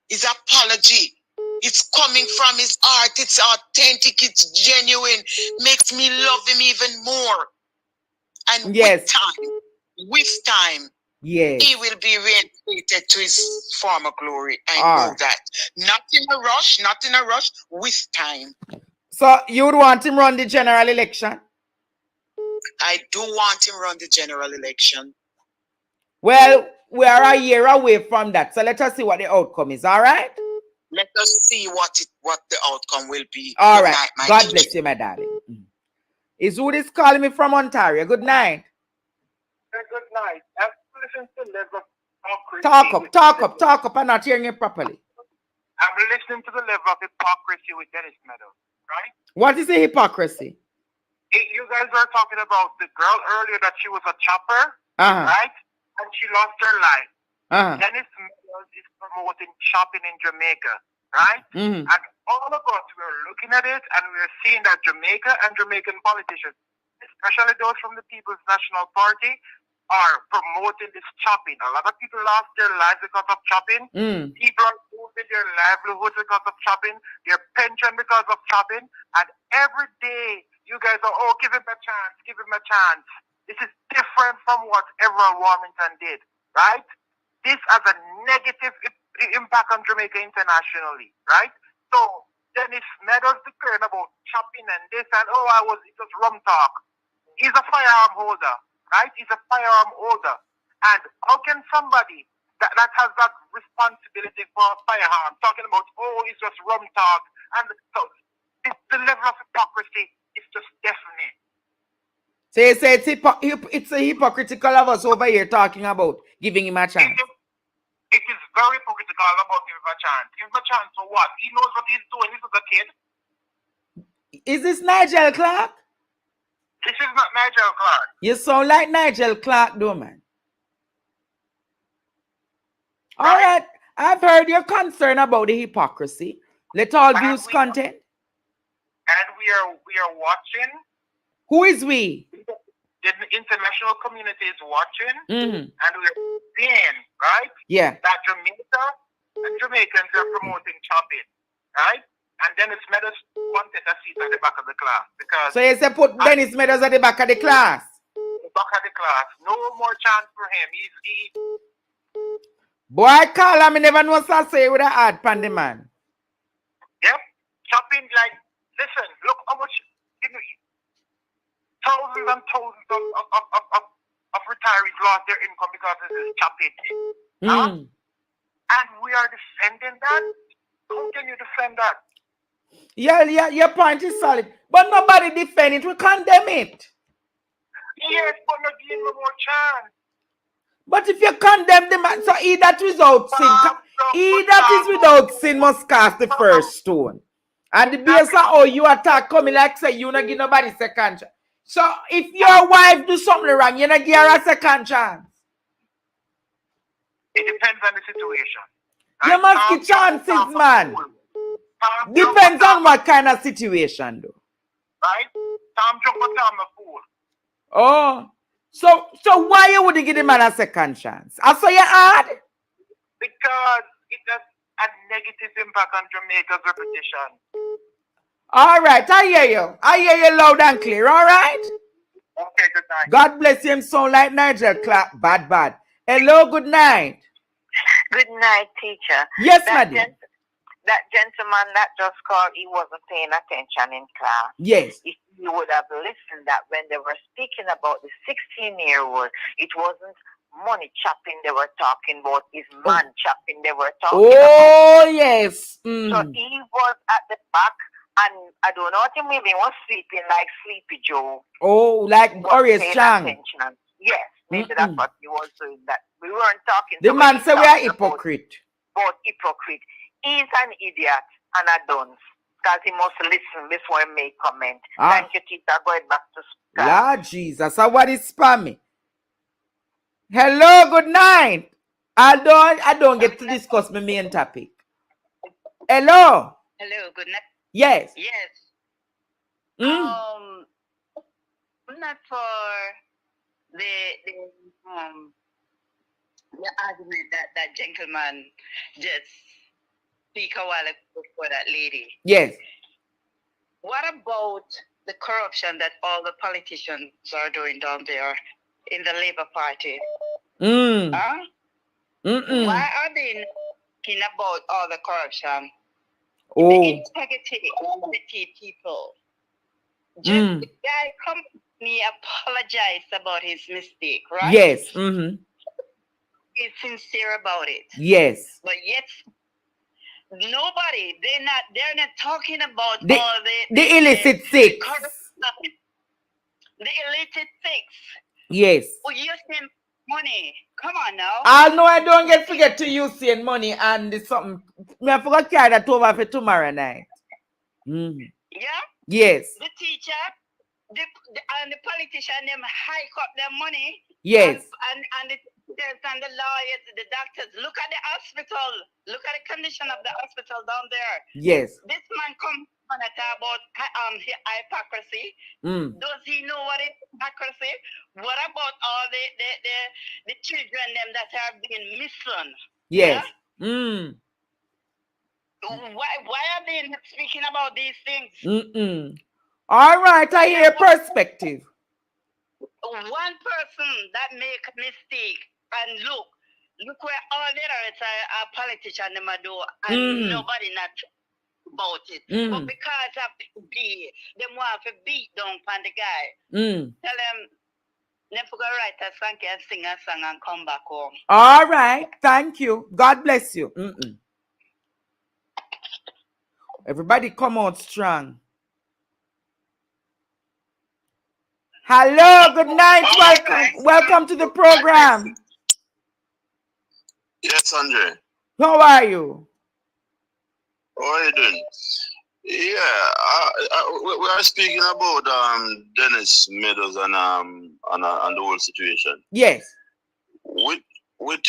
His apology. It's coming from his heart. It's authentic. It's genuine. Makes me love him even more. And yes, with time, yes, he will be reinstated to his former glory. I know right. that. Not in a rush, not in a rush, with time. So you would want him run the general election? I do want him run the general election. Well, we are a year away from that, so let us see what the outcome is, all right? Let us see what the outcome will be. All Good right. night, my God teacher. bless you, my darling. Is who is calling me from Ontario? Good night. Good night. I'm listening to the level of hypocrisy. Talk up. I'm not hearing you properly. I'm listening to the level of hypocrisy with Dennis Meadows, right? What is the hypocrisy? You guys are talking about the girl earlier that she was a chopper, right? And she lost her life. Dennis Meadows is promoting chopping in Jamaica, right? And all of us, we're looking at it and we're seeing that Jamaica and Jamaican politicians, especially those from the People's National Party, are promoting this chopping. A lot of people lost their lives because of chopping. People are losing their livelihoods because of chopping, their pension because of chopping. And every day, you guys are, give him a chance, give him a chance. This is different from what Everett Warmington did, right? This has a negative impact on Jamaica internationally, right? So Dennis Meadows declaring about chopping and this and it was rum talk. He's a firearm holder, right? He's a firearm holder. And how can somebody that has that responsibility for a firearm talking about it's just rum talk? And so the level of hypocrisy is just deafening. So you say it's a hypocritical of us over here talking about giving him a chance. It is very hypocritical about giving him a chance. Give him a chance for what? He knows what he's doing. This is a kid. Is this Nigel Clark? This is not Nigel Clark. You sound like Nigel Clark, though, man. All right. I've heard your concern about the hypocrisy. Let all views content. And we are watching. Who is we? The international community is watching, and we're seeing, right? Yeah. That Jamaica and Jamaicans are promoting chopping, right? And Dennis Meadows wanted a seat at the back of the class because. So you say put Dennis Meadows at the back of the class. The back of the class, no more chance for him. Boy, call him. I never know what to say with a hard pan the man. Yep, chopping listen. Look how much. Thousands and thousands of retirees lost their income because of this chopping. And we are defending that. How can you defend that? Yeah, your point is solid. But nobody defend it. We condemn it. Yes, but not giving no more chance. But if you condemn the man, so he that without sin, is without sin must cast the first stone. And the base of you attack coming like say you not give nobody second chance. So if your wife do something wrong, you not give her a second chance. It depends on the situation. You must give chances, man. Depends on what kind of situation, though. Right? Tom jump but I'm a fool. Oh. So why you wouldn't give the man a second chance? I saw you hard. Because it has a negative impact on Jamaica's reputation. All right, I hear you. I hear you loud and clear, all right? Okay, good night. God bless him, sound like Nigel Clark. Bad. Hello, good night. Good night, teacher. Yes, madam. That gentleman that just called, he wasn't paying attention in class. Yes. If you would have listened that when they were speaking about the 16-year-old, it wasn't money chopping they were talking about, it's man chopping they were talking about. Oh, yes. So he was at the back, and I don't know what he maybe was sleeping like Sleepy Joe. Oh, like Horace Chang. Yes, maybe that's what he was doing. That we weren't talking. The man said we are hypocrite. But hypocrite. He's an idiot and a dunce. Because he must listen before he make comment. Thank you, teacher. Going back to school. Lord Jesus. So what is spammy? Hello, good night. I don't get to discuss my main topic. Hello. Hello, good night. Yes. Yes. Not for the argument that gentleman just speak a while ago for that lady. Yes. What about the corruption that all the politicians are doing down there in the Labour Party. Huh? Why are they talking about all the corruption? Oh. The integrity people. Just the guy come to me, apologize about his mistake, right? Yes. He's sincere about it. Yes. But yet nobody, they're not talking about the, all the illicit six. The illicit six. Yes. Well, you send money. Come on now. I know I don't forget to use send money and it's something. I forgot to carry that over for tomorrow night. Yeah? Yes. The teacher, and the politician, them hike up their money. Yes. And the teachers and the lawyers, the doctors. Look at the hospital. Look at the condition of the hospital down there. Yes. This man come and talk about hypocrisy. Does he know what is hypocrisy? What about all the children them that are being missing? Yes. Yeah? Why are they not speaking about these things? All right, I hear perspective. One person that make a mistake and look where all the others are politicians them do and nobody not about it. But because of them want to beat down on the guy. Tell them never go write a song and sing a song and come back home. All right, thank you. God bless you. Everybody come out strong. Hello, good night. Welcome to the program. Yes, Andre. How are you? How are you doing? Yeah, we are speaking about Dennis Meadows and the whole situation. Yes. With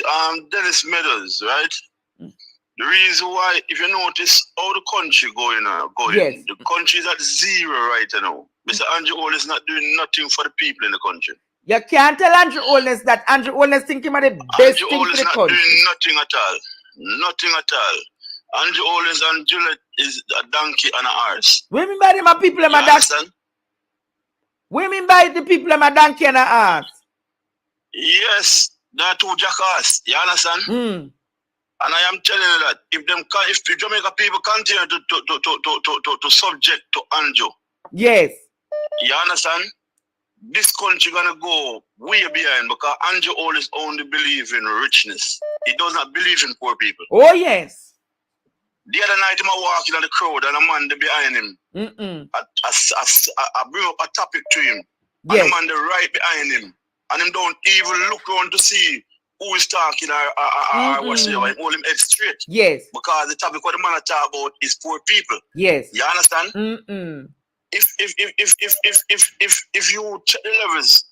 Dennis Meadows, right? The reason why, if you notice how the country going, yes. The country is at zero right now. Mr. Andrew Ole is not doing nothing for the people in the country. You can't tell Andrew Holness that. Andrew Holness think him the best thing for the country. Andrew Ole is not doing nothing at all. Nothing at all. Andrew Holness and Juliet is a donkey and a horse. We mean by them a people in a donkey. We mean by the people in a donkey and a horse. Yes, they're two jackass. You understand? And I am telling you that if Jamaica people continue to subject to Andrew, yes, you understand? This country gonna go way behind because Andrew always only believe in richness. He does not believe in poor people. Oh yes. The other night, I walking in the crowd and a man behind him. I bring up a topic to him. Yes. And the man right behind him, and him don't even look around to see who is talking or whatsoever. He hold him head straight. Yes. Because the topic what the man talk about is poor people. Yes. You understand? If you check the levels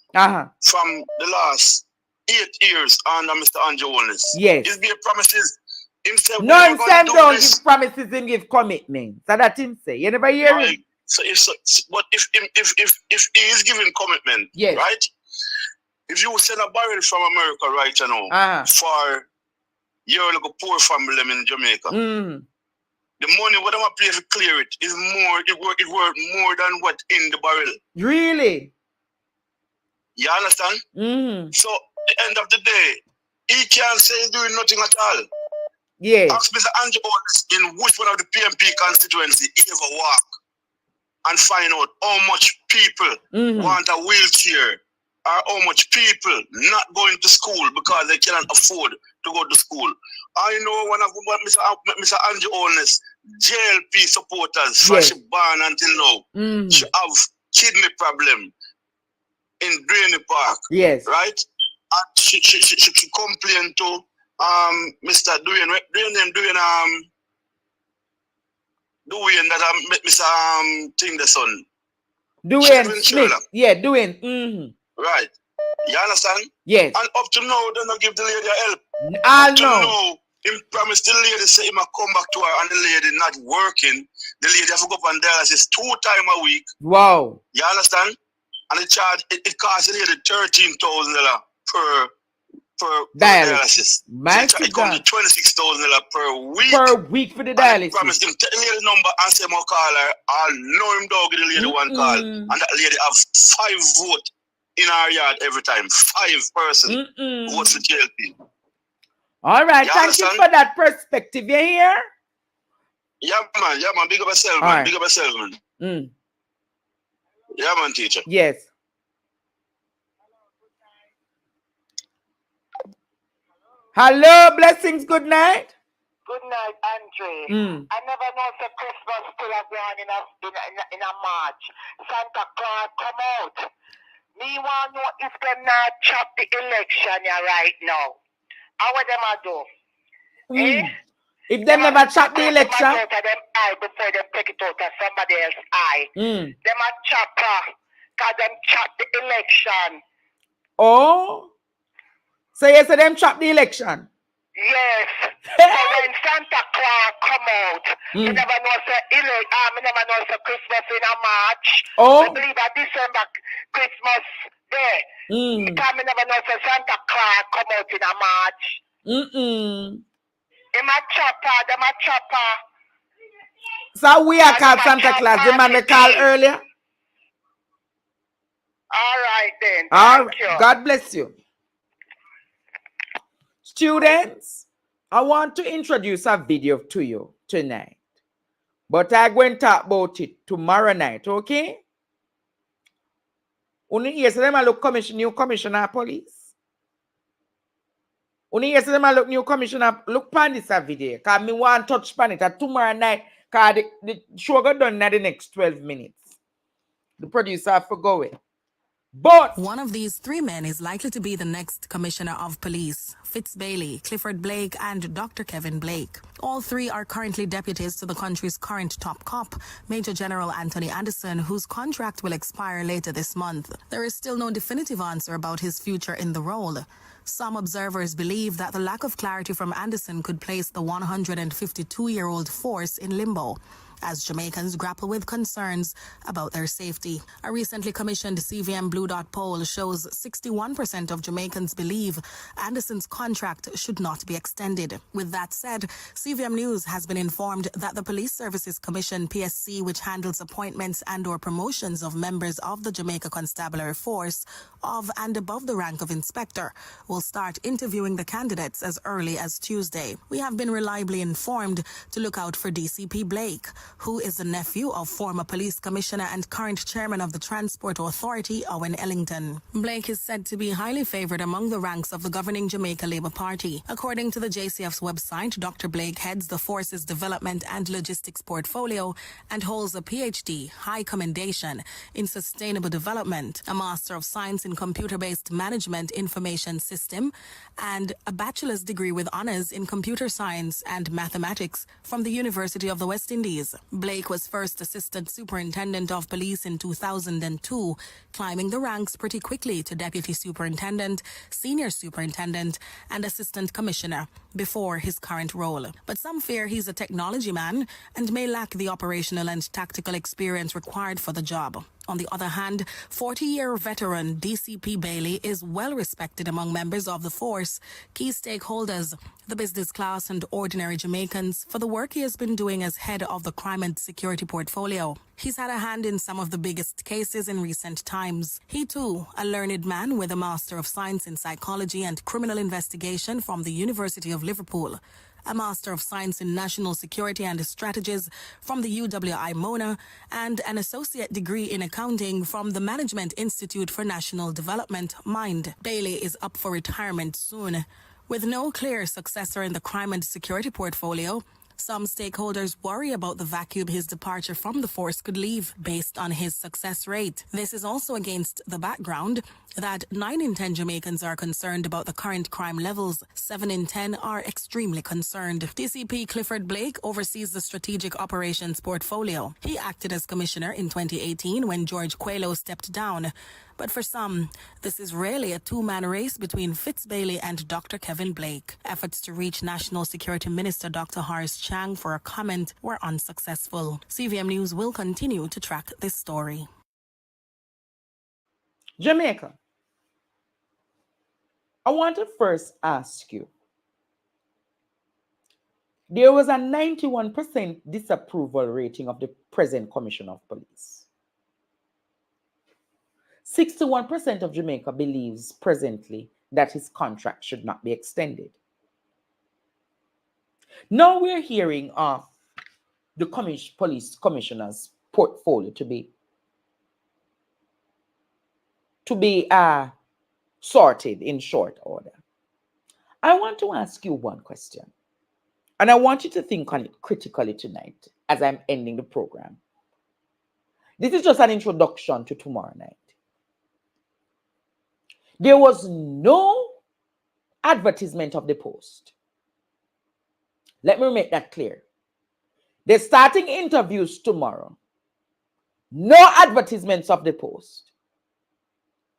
from the last 8 years under Mr. Andrew Holness, yes, his mere promises. Himself, no, him don't give promises, him give commitment. So that him say. You never hear him. So if he is giving commitment, yes, right? If you send a barrel from America right now for your little poor family in Jamaica, the money what I'm pay to clear it is more. It worth more than what in the barrel. Really? You understand? So at the end of the day, he can't say he's doing nothing at all. Yes. Ask Mr. Andrew Holness in which one of the PMP constituency he ever walk and find out how much people want a wheelchair or how much people not going to school because they cannot afford to go to school. I know one of Mr. Andrew Holness JLP supporters from she born until now. She have kidney problem in Drainey Park. Yes. Right? And she complained to Mr. Dwayne that Mr. Ting the son. Dwayne Smith. Yeah, Dwayne. Right. You understand? Yes. And up to now, they don't give the lady help. I know. Now, he promised the lady say he might come back to her and the lady not working. The lady have to go up on dialysis 2 times a week. Wow. You understand? And the charge, it costs the lady $13,000 per per dialysis. It comes to $26,000 per week. Per week for the dialysis. I promised him, tell me the number and say, my caller, I'll know him dog, the lady one call. And that lady have 5 votes in our yard every time. 5 person votes for JLP. All right, thank you for that perspective. You hear? Yeah, man. Big up yourself, man. Big up yourself, man. Yeah, man, teacher. Yes. Hello, blessings, good night. Good night, Andre. I never know if Christmas still a going in a March. Santa Claus come out. Me want to know if them not chop the election right now. How would them a do? If them never chop the election, them eye before them take it out of somebody else's eye. Them a chopper, cause them chop the election. Oh, so you say them chop the election? Yes. So when Santa Claus come out, you never know say Christmas in a March. I believe that December Christmas there. Because I never know say Santa Claus come out in a March. Them a chopper. So we are called Santa Claus. The man they called earlier. All right then. All right. God bless you. Students, I want to introduce a video to you tonight. But I'm going to talk about it tomorrow night, okay? Only yesterday I look new commissioner of police. Only yesterday I look new commissioner. Look pan this video. Because I want to touch pan it tomorrow night. Because the show got done in the next 12 minutes. The producer have to go away. But one of these 3 men is likely to be the next commissioner of police: Fitz Bailey, Clifford Blake, and Dr. Kevin Blake. All 3 are currently deputies to the country's current top cop, Major General Anthony Anderson, whose contract will expire later this month. There is still no definitive answer about his future in the role. Some observers believe that the lack of clarity from Anderson could place the 152-year-old force in limbo, as Jamaicans grapple with concerns about their safety. A recently commissioned CVM Blue Dot poll shows 61% of Jamaicans believe Anderson's contract should not be extended. With that said, CVM News has been informed that the Police Services Commission, PSC, which handles appointments and/or promotions of members of the Jamaica Constabulary Force of and above the rank of inspector, will start interviewing the candidates as early as Tuesday. We have been reliably informed to look out for DCP Blake, who is the nephew of former police commissioner and current chairman of the Transport Authority, Owen Ellington. Blake is said to be highly favored among the ranks of the governing Jamaica Labour Party. According to the JCF's website, Dr. Blake heads the force's development and logistics portfolio and holds a PhD, high commendation, in sustainable development, a Master of Science in computer-based management information system, and a bachelor's degree with honors in computer science and mathematics from the University of the West Indies. Blake was first Assistant Superintendent of Police in 2002, climbing the ranks pretty quickly to Deputy Superintendent, Senior Superintendent, and Assistant Commissioner before his current role. But some fear he's a technology man and may lack the operational and tactical experience required for the job. On the other hand, 40-year veteran DCP Bailey is well respected among members of the force, key stakeholders, the business class, and ordinary Jamaicans for the work he has been doing as head of the crime and security portfolio. He's had a hand in some of the biggest cases in recent times. He too, a learned man with a Master of Science in Psychology and Criminal Investigation from the University of Liverpool, a Master of Science in National Security and Strategies from the UWI-MONA, and an associate degree in accounting from the Management Institute for National Development, MIND. Bailey is up for retirement soon. With no clear successor in the crime and security portfolio, some stakeholders worry about the vacuum his departure from the force could leave based on his success rate. This is also against the background that 9 in 10 Jamaicans are concerned about the current crime levels. 7 in 10 are extremely concerned. DCP Clifford Blake oversees the strategic operations portfolio. He acted as commissioner in 2018 when George Quaylo stepped down. But for some, this is really a two-man race between Fitz Bailey and Dr. Kevin Blake. Efforts to reach National Security Minister Dr. Horace Chang for a comment were unsuccessful. CVM News will continue to track this story. Jamaica. I want to first ask you, there was a 91% disapproval rating of the present Commissioner of Police. 61% of Jamaica believes presently that his contract should not be extended. Now we're hearing of the police commissioner's portfolio to be sorted in short order. I want to ask you one question, and I want you to think on it critically tonight as I'm ending the program. This is just an introduction to tomorrow night. There was no advertisement of the post. Let me make that clear. They're starting interviews tomorrow. No advertisements of the post.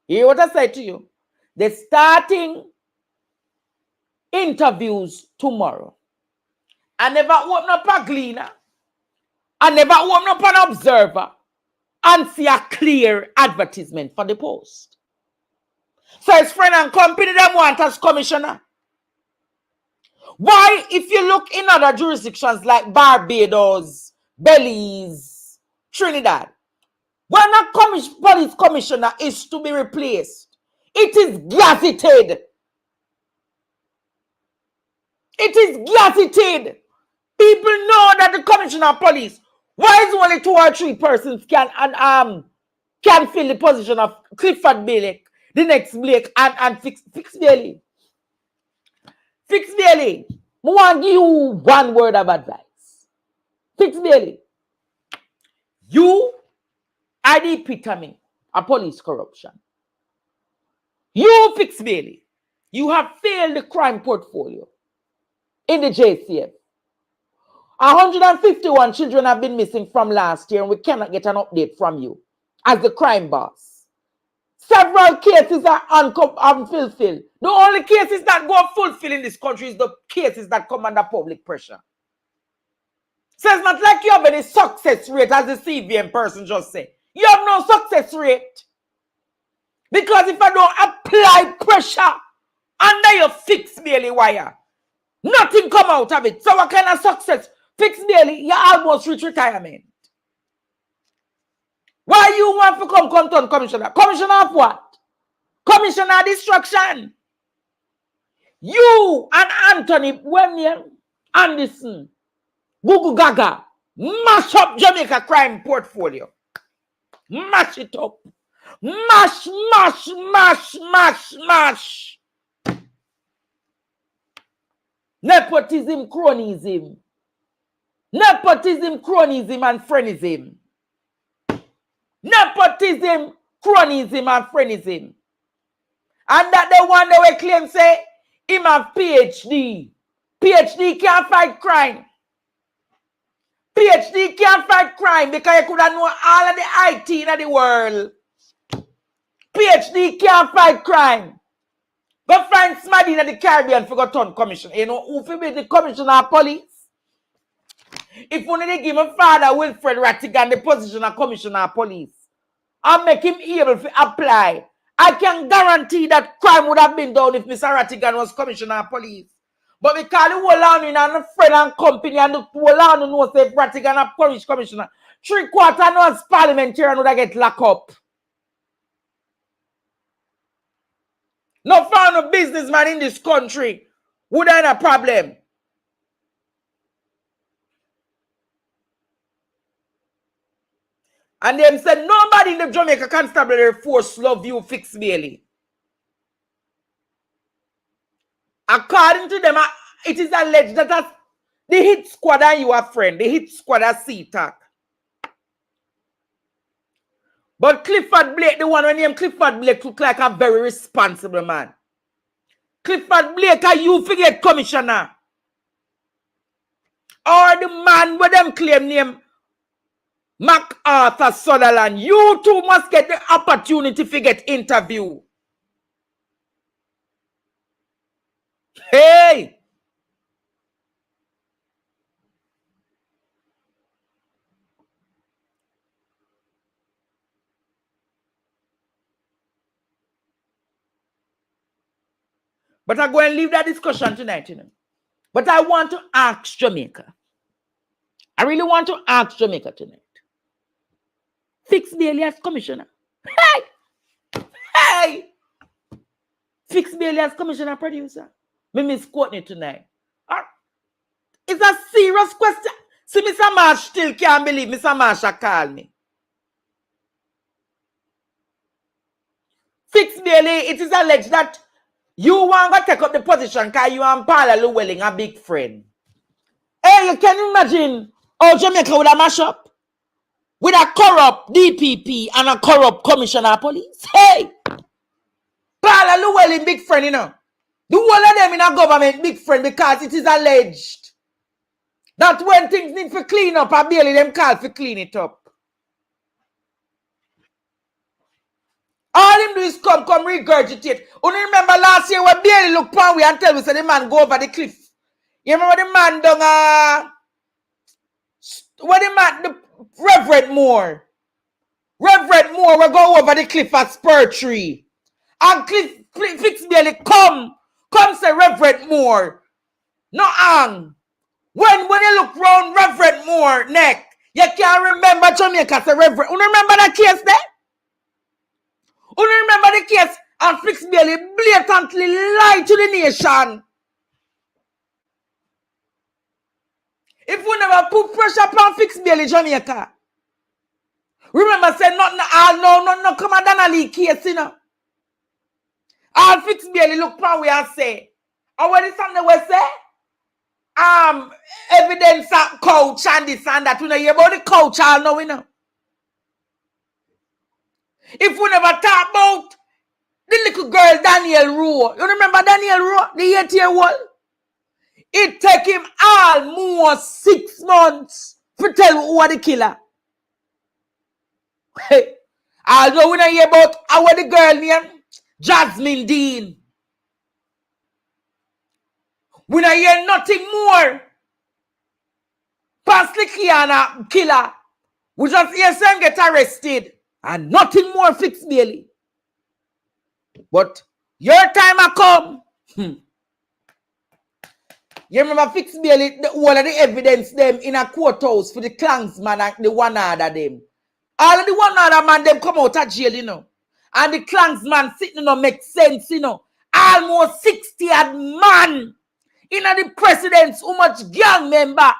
Hear what I said to you? They're starting interviews tomorrow. I never open up a gleaner. I never open up an observer and see a clear advertisement for the post. So his friend and company them want as commissioner. Why, if you look in other jurisdictions like Barbados, Belize, Trinidad, when a police commissioner is to be replaced, it is gazetted. It is gazetted. People know that the commissioner of police, why is only 2 or 3 persons can fill the position of Clifford Bailey, the next Blake, and Fitz Bailey. Fitz Bailey, I want to give you one word of advice. Fitz Bailey, you are the epitome of police corruption. You, Fitz Bailey, you have failed the crime portfolio in the JCF. 151 children have been missing from last year, and we cannot get an update from you as the crime boss. Several cases are unfulfilled. The only cases that go fulfilled in this country is the cases that come under public pressure. So it's not like you have any success rate, as the CVM person just said. You have no success rate. Because if I don't apply pressure under your Fitz Bailey wire, nothing come out of it. So what kind of success? Fitz Bailey, you almost reach retirement. Why you want to come commissioner? Commissioner of what? Commissioner of destruction. You and Anthony Anderson, Gugu Gaga, mash up Jamaica crime portfolio. Mash it up. Mash, mash, mash, mash, mash. Nepotism, cronyism. Nepotism, cronyism, and friendism. Nepotism, cronyism, and friendism. And that the one that we claim say, him have PhD. PhD can't fight crime. PhD can't fight crime because you could have known all of the IT in the world. PhD can't fight crime. Go find somebody in the Caribbean for go turn commissioner. You know who will be the commissioner of police? If only they give my father Wilfred Rattigan the position of commissioner of police and make him able to apply, I can guarantee that crime would have been done if Mr. Rattigan was commissioner of police. But because the whole army and the friend and company and the whole army knows if Rattigan a police commissioner, 3/4 knows parliamentarian would get locked up. No found a businessman in this country would have a problem. And them said nobody in the Jamaica Constabulary Force love you, Fitz Bailey. According to them, it is alleged that the hit squad and you are friend. The hit squad are CTAC. But Clifford Blake, the one when named Clifford Blake, look like a very responsible man. Clifford Blake, are you forget commissioner? Or the man with them claim name MacArthur Sutherland. You too must get the opportunity to get interview. Hey! But I'm going to leave that discussion tonight, you know. But I want to ask Jamaica. I really want to ask Jamaica tonight. Fitz Bailey as commissioner. Hey! Hey! Fitz Bailey as commissioner producer. Me misquoting it tonight. It's a serious question. See, Mr. Marsh still can't believe Mr. Marsh called me. Fitz Bailey, it is alleged that you want to take up the position because you and Paula Llewellyn a big friend. Hey, you can imagine how Jamaica would have mash up with a corrupt DPP and a corrupt commissioner of police. Hey! Paula Llewellyn big friend, you know. The whole of them in a government big friend because it is alleged that when things need to clean up, a Bailey them call for clean it up. All him do is come regurgitate. You remember last year when Bailey look upon we and tell we say the man go over the cliff. You remember the man done when the man the Reverend Moore will go over the cliff at Spur Tree. And Fitz Bailey come say Reverend Moore. No hang. When you look round Reverend Moore neck, you can't remember Jamaica say Reverend. You remember that case there? You remember the case and Fitz Bailey blatantly lied to the nation. If we never put pressure upon Fitz Bailey, Jamaica. Remember say nothing no come a Donnelly case, you know. All Fitz Bailey look upon we and say, and what is something we say? Evidence of couch and this and that. We know hear about the couch all now, we know. If we never talk about the little girl Daniel Rowe. You remember Daniel Rowe, the 8-year-old? It take him almost 6 months to tell who was the killer. Hey, although we don't hear about our the girl named Jasmine Dean. We don't hear nothing more. Past the killer. We just hear them get arrested. And nothing more Fitz Bailey. But your time a come. You remember Fitz Bailey, all of the evidence them in a courthouse for the clansman and the one other them. All of the one other man them come out of jail, you know. And the clansman sitting, you know, make sense, you know. Almost 60 odd man in the president's how much gang member.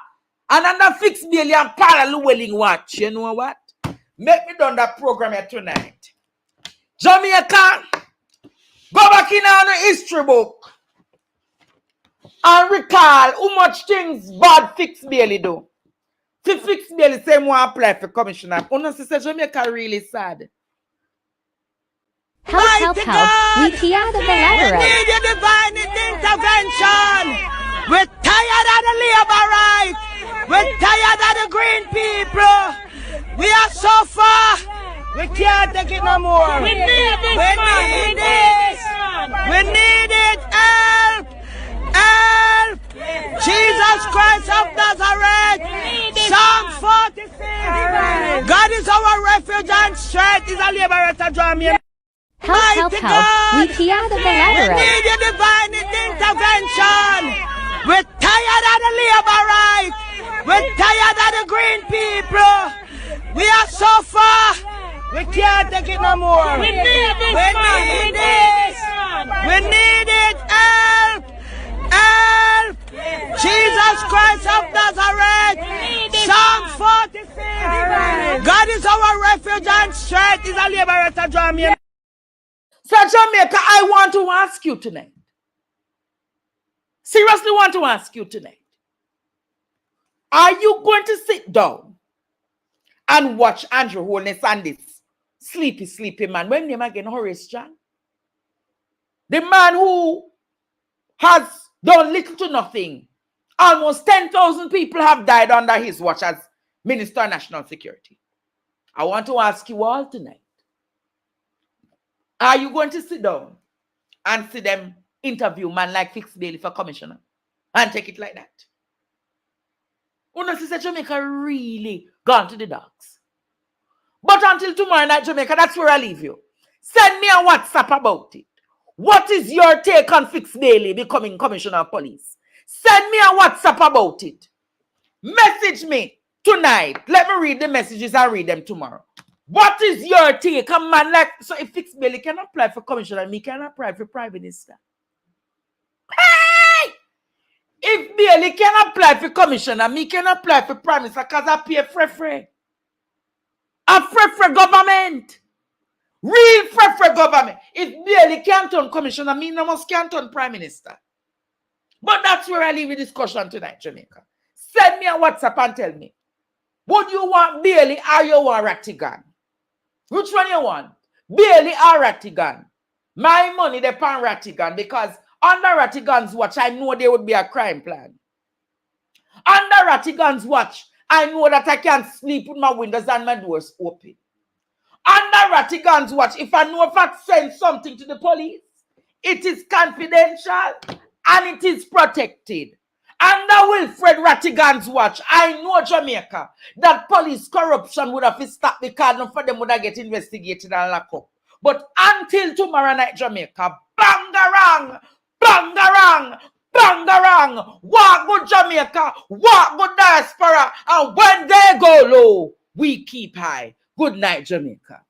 And under Fitz Bailey and Paula Llewellyn watch. You know what? Make me done that program here tonight. Jamaica, go back in on the history book and recall how much things bad Fitz Bailey do. Fitz Bailey say want apply for commissioner. Honestly, say Jamaica really sad. Help. We tear the letter. We need your divine intervention. We're tired of the labor rights. We're tired of the green people. We are so far. We can't take it no more. We need this. We need this. We need it. Help. Help. Jesus Christ of Nazareth. Psalm 46. God is our refuge and strength. Is a liberator. Draw me. Help. We tear the letter. We need your divine intervention. We're tired of the labor rights. We're tired of the green people. We are so far. We can't take it no more. We need this. We need this. We need it. Help. Help. Jesus Christ of Nazareth. Psalm 46. God is our refuge and strength. Is a liberator. Draw me. So Jamaica, I want to ask you tonight. Seriously want to ask you tonight. Are you going to sit down and watch Andrew Holness and this sleepy man? When name again, Horace John? The man who has done little to nothing. Almost 10,000 people have died under his watch as Minister of National Security. I want to ask you all tonight. Are you going to sit down and see them interview man like Fitz Bailey for commissioner and take it like that? Honestly, say Jamaica really gone to the dogs. But until tomorrow night, Jamaica, that's where I leave you. Send me a WhatsApp about it. What is your take on Fitz Bailey becoming Commissioner of Police? Send me a WhatsApp about it. Message me tonight. Let me read the messages. I'll read them tomorrow. What is your take? A man like, so if Fitz Bailey can apply for commissioner, me can apply for prime minister. Hey! If Bailey can apply for commissioner, me can apply for prime minister because I pay free. A free government. Real free government. If Bailey can't turn commissioner, me no must can't turn prime minister. But that's where I leave the discussion tonight, Jamaica. Send me a WhatsApp and tell me. Would you want Bailey or you want Rattigan? Which one you want? Bailey or Rattigan? My money depends on Rattigan because under Rattigan's watch, I know there would be a crime plan. Under Rattigan's watch, I know that I can sleep with my windows and my doors open. Under Rattigan's watch, if I know if I send something to the police, it is confidential and it is protected. Under Wilfred Rattigan's watch, I know Jamaica, that police corruption would have stopped because none of them would have get investigated and locked up. But until tomorrow night, Jamaica, bangarang, bangarang, bangarang, walk good Jamaica, walk good diaspora, and when they go low, we keep high. Good night, Jamaica.